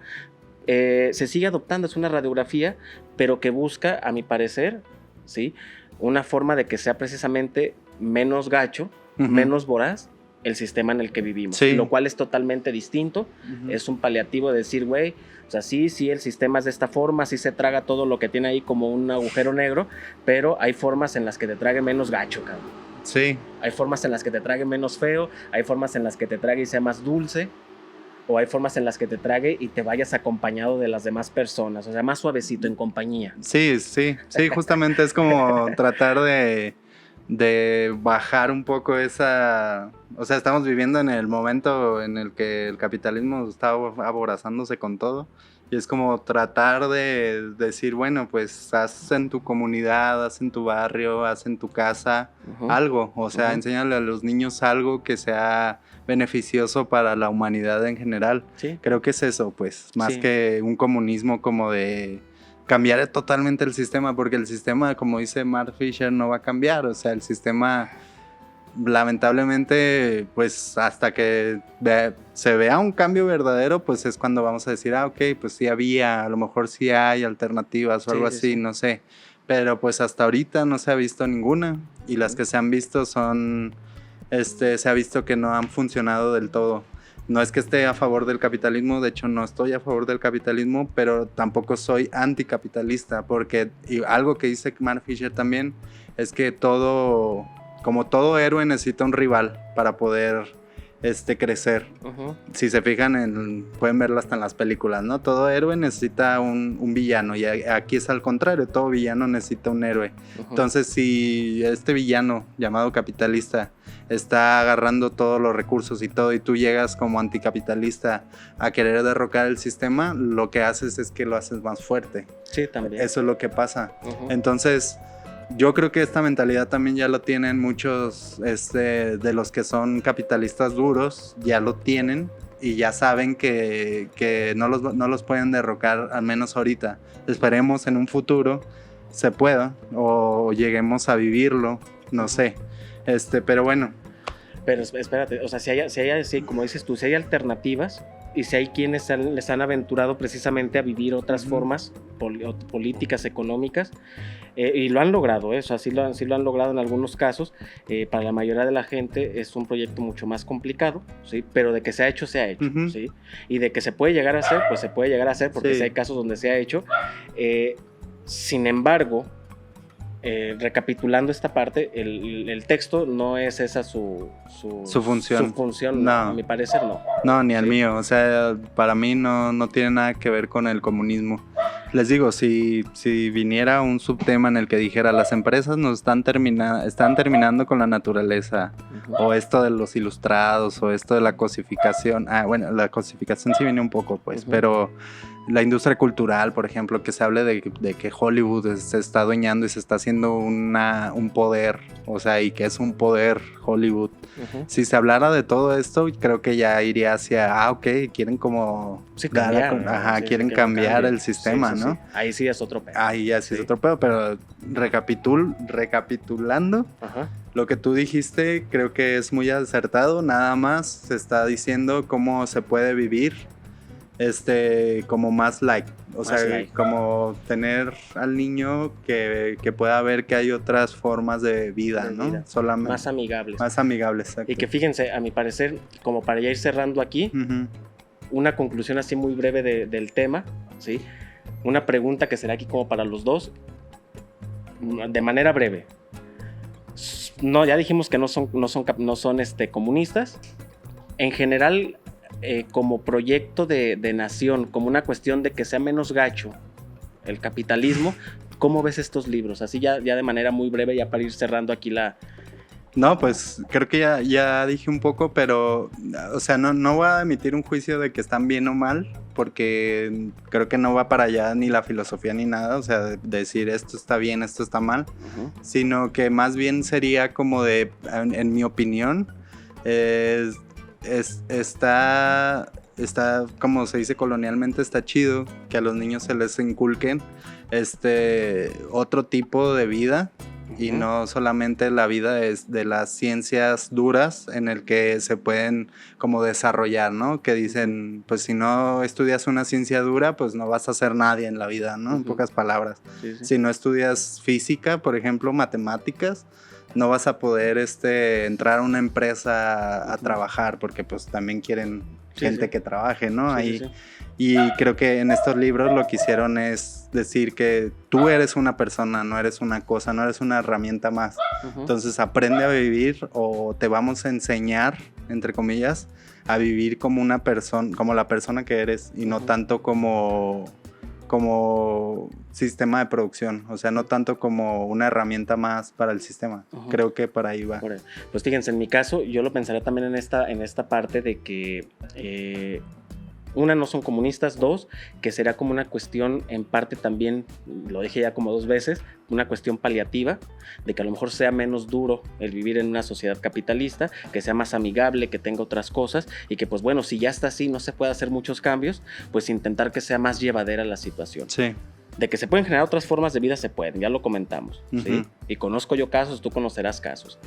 se sigue adoptando, es una radiografía, pero que busca, a mi parecer, ¿sí?, una forma de que sea precisamente menos gacho, menos voraz, el sistema en el que vivimos, lo cual es totalmente distinto, es un paliativo de decir, güey, o sea, sí, el sistema es de esta forma, sí se traga todo lo que tiene ahí como un agujero negro, pero hay formas en las que te trague menos gacho, cabrón. Sí. Hay formas en las que te trague menos feo, hay formas en las que te trague y sea más dulce, o hay formas en las que te trague y te vayas acompañado de las demás personas, o sea, más suavecito, en compañía. Sí, justamente es como tratar de bajar un poco esa... O sea, estamos viviendo en el momento en el que el capitalismo está aborazándose con todo. Y es como tratar de decir, bueno, pues haz en tu comunidad, haz en tu barrio, haz en tu casa algo. O sea, enséñale a los niños algo que sea beneficioso para la humanidad en general. Sí. Creo que es eso, pues, más que un comunismo como de... cambiar totalmente el sistema, porque el sistema, como dice Mark Fisher, no va a cambiar. O sea, el sistema, lamentablemente, pues hasta que se vea un cambio verdadero, pues es cuando vamos a decir, ok, pues sí había, a lo mejor sí hay alternativas o algo así, no sé. Pero pues hasta ahorita no se ha visto ninguna, y las que se han visto son, se ha visto que no han funcionado del todo. No es que esté a favor del capitalismo, de hecho no estoy a favor del capitalismo, pero tampoco soy anticapitalista, porque algo que dice Mark Fisher también es que como todo héroe necesita un rival para poder crecer. Si se fijan, pueden verlo hasta en las películas, ¿no? Todo héroe necesita un villano, y aquí es al contrario, todo villano necesita un héroe. Entonces, si este villano llamado capitalista está agarrando todos los recursos y todo, y tú llegas como anticapitalista a querer derrocar el sistema, lo que haces es que lo haces más fuerte. Sí, también. Eso es lo que pasa. Entonces, yo creo que esta mentalidad también ya lo tienen muchos de los que son capitalistas duros, ya lo tienen y ya saben que no los pueden derrocar, al menos ahorita. Esperemos en un futuro se pueda, o lleguemos a vivirlo, no sé. Pero bueno. Pero espérate, o sea, si hay, como dices tú, si hay alternativas y si hay quienes les han aventurado precisamente a vivir otras formas políticas, económicas, y lo han logrado, o sea, sí lo han logrado en algunos casos. Para la mayoría de la gente es un proyecto mucho más complicado, ¿sí? Pero de que se ha hecho, ¿sí? Y de que se puede llegar a hacer, pues se puede llegar a hacer, porque sí hay casos donde se ha hecho. Sin embargo, recapitulando esta parte, el texto no es esa su función. Su función, no. A mi parecer, no. No, ni al mío. O sea, para mí no tiene nada que ver con el comunismo. Les digo, si viniera un subtema en el que dijera las empresas nos están terminando con la naturaleza, o esto de los ilustrados, o esto de la cosificación. Bueno, la cosificación sí viene un poco, pues, pero la industria cultural, por ejemplo, que se hable de que Hollywood se está adueñando y se está haciendo un poder, o sea, y que es un poder Hollywood. Si se hablara de todo esto, creo que ya iría hacia, ok, quieren como... quieren cambiar el sistema, ¿no? Sí. Ahí sí es otro pedo. Ahí ya sí es otro pedo, pero recapitulando, Lo que tú dijiste creo que es muy acertado, nada más se está diciendo cómo se puede vivir como más light, o sea, light. como tener al niño que pueda ver que hay otras formas de vida, ¿no? Solamente más amigables. Más amigables, exacto. Y que fíjense, a mi parecer, como para ya ir cerrando aquí, una conclusión así muy breve del tema, ¿sí? Una pregunta que será aquí como para los dos, de manera breve. No, ya dijimos que no son comunistas. En general, como proyecto de nación, como una cuestión de que sea menos gacho el capitalismo, ¿cómo ves estos libros? Así ya de manera muy breve, ya para ir cerrando aquí la... No, pues creo que ya dije un poco, pero, o sea, no voy a emitir un juicio de que están bien o mal, porque creo que no va para allá ni la filosofía ni nada, o sea, decir esto está bien, esto está mal, sino que más bien sería como en mi opinión, está, como se dice colonialmente, está chido que a los niños se les inculquen otro tipo de vida. Y no solamente la vida es de las ciencias duras en el que se pueden como desarrollar, ¿no? Que dicen, pues si no estudias una ciencia dura, pues no vas a ser nadie en la vida, ¿no? En pocas palabras. Sí. Si no estudias física, por ejemplo, matemáticas, no vas a poder entrar a una empresa a trabajar, porque pues también quieren gente que trabaje, ¿no? Ahí. Y creo que en estos libros lo que hicieron es decir que tú eres una persona, no eres una cosa, no eres una herramienta más. Entonces aprende a vivir, o te vamos a enseñar, entre comillas, a vivir como una persona, como la persona que eres, y no tanto como sistema de producción, o sea, no tanto como una herramienta más para el sistema. Creo que por ahí va. Pues fíjense, en mi caso, yo lo pensaría también en esta parte de que una, no son comunistas; dos, que será como una cuestión en parte también, lo dije ya como 2 veces, una cuestión paliativa, de que a lo mejor sea menos duro el vivir en una sociedad capitalista, que sea más amigable, que tenga otras cosas, y que pues bueno, si ya está así, no se puede hacer muchos cambios, pues intentar que sea más llevadera la situación. Sí. De que se pueden generar otras formas de vida, se pueden, ya lo comentamos, ¿sí? Y conozco yo casos, tú conocerás casos.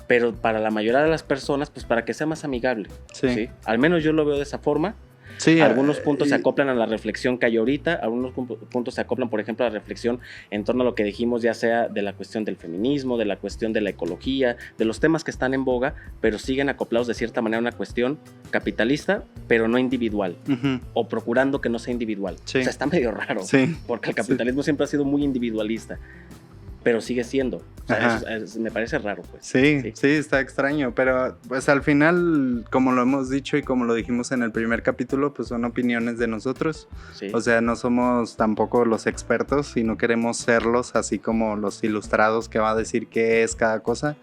Pero para la mayoría de las personas, pues para que sea más amigable, ¿sí? Al menos yo lo veo de esa forma. Sí, algunos puntos se acoplan a la reflexión que hay ahorita, algunos puntos se acoplan, por ejemplo, a la reflexión en torno a lo que dijimos, ya sea de la cuestión del feminismo, de la cuestión de la ecología, de los temas que están en boga, pero siguen acoplados de cierta manera a una cuestión capitalista, pero no individual, o procurando que no sea individual. Sí. O sea, está medio raro, porque el capitalismo siempre ha sido muy individualista, pero sigue siendo. O sea, me parece raro, pues. Sí, está extraño, pero pues al final, como lo hemos dicho y como lo dijimos en el primer capítulo, pues son opiniones de nosotros. Sí. O sea, no somos tampoco los expertos y no queremos serlos, así como los ilustrados que va a decir qué es cada cosa.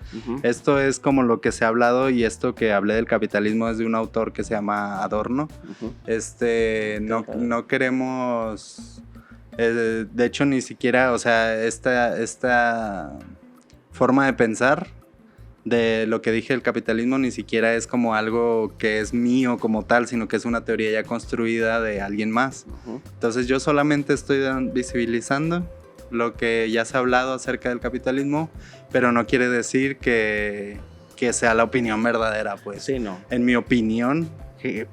Esto es como lo que se ha hablado, y esto que hablé del capitalismo es de un autor que se llama Adorno. No queremos... de hecho, ni siquiera, o sea, esta forma de pensar de lo que dije del capitalismo ni siquiera es como algo que es mío como tal, sino que es una teoría ya construida de alguien más. Entonces yo solamente estoy visibilizando lo que ya se ha hablado acerca del capitalismo, pero no quiere decir que sea la opinión verdadera, pues. Sí, no. En mi opinión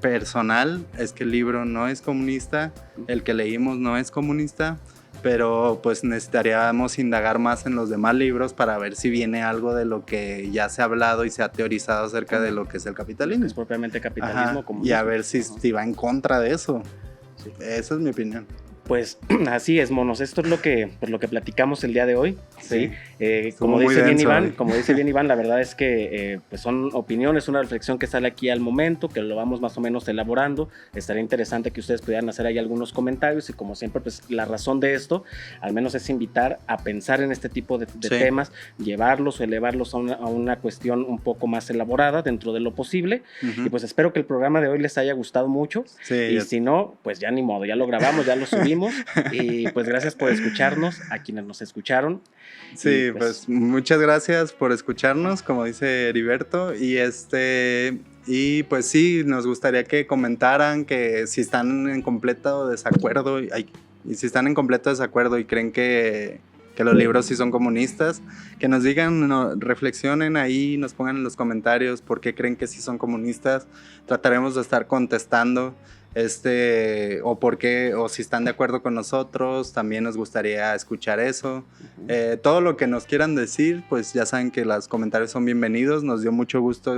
personal es que el libro no es comunista, el que leímos no es comunista, pero pues necesitaríamos indagar más en los demás libros para ver si viene algo de lo que ya se ha hablado y se ha teorizado acerca de lo que es el capitalismo. Es propiamente capitalismo. Y a ver si va en contra de eso. Sí. Esa es mi opinión. Pues así es, monos. Esto es lo que platicamos el día de hoy. Sí. Como dice bien Iván, la verdad es que pues son opiniones, una reflexión que sale aquí al momento, que lo vamos más o menos elaborando. Estaría interesante que ustedes pudieran hacer ahí algunos comentarios, y como siempre, pues la razón de esto, al menos es invitar a pensar en este tipo de temas, llevarlos o elevarlos a una cuestión un poco más elaborada dentro de lo posible. Y pues espero que el programa de hoy les haya gustado mucho. Y si no, pues ya ni modo, ya lo grabamos, ya lo subimos. Y pues gracias por escucharnos, a quienes nos escucharon. Sí, pues muchas gracias por escucharnos, como dice Heriberto, y pues sí, nos gustaría que comentaran que si están en completo desacuerdo, y si están en completo desacuerdo y creen que que los libros sí son comunistas, que nos digan, reflexionen ahí, nos pongan en los comentarios por qué creen que sí son comunistas, trataremos de estar contestando, o por qué, o si están de acuerdo con nosotros, también nos gustaría escuchar eso. Todo lo que nos quieran decir, pues ya saben que los comentarios son bienvenidos. Nos dio mucho gusto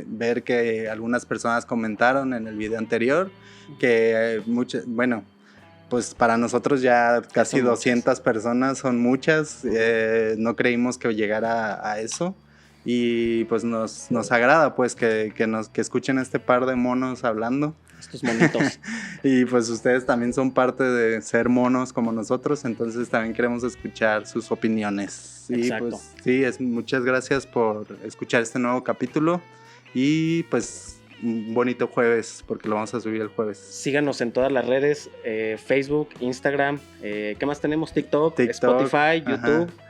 ver que algunas personas comentaron en el video anterior, que bueno, pues para nosotros ya casi son 200 muchas personas son muchas, no creímos que llegara a eso. Y pues nos agrada pues que escuchen este par de monos hablando. Estos monitos. Y pues ustedes también son parte de ser monos como nosotros, entonces también queremos escuchar sus opiniones. Exacto. Y pues sí, muchas gracias por escuchar este nuevo capítulo y pues un bonito jueves, porque lo vamos a subir el jueves. Síganos en todas las redes, Facebook, Instagram, ¿qué más tenemos? TikTok, Spotify, YouTube. Ajá.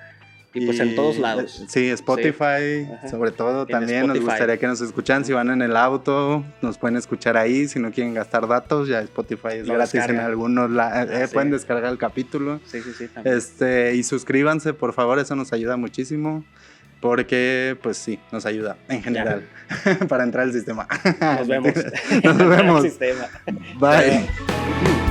Y pues en todos lados. Sí, Spotify, sí. Sobre todo también Spotify. Nos gustaría que nos escucharan. Si van en el auto, nos pueden escuchar ahí. Si no quieren gastar datos, ya Spotify es gratis descarga. En algunos sí. Pueden descargar el capítulo. Sí, también. Y suscríbanse, por favor, eso nos ayuda muchísimo. Porque, pues sí, nos ayuda en general para entrar al sistema. Nos vemos. Nos vemos. Sistema. Bye.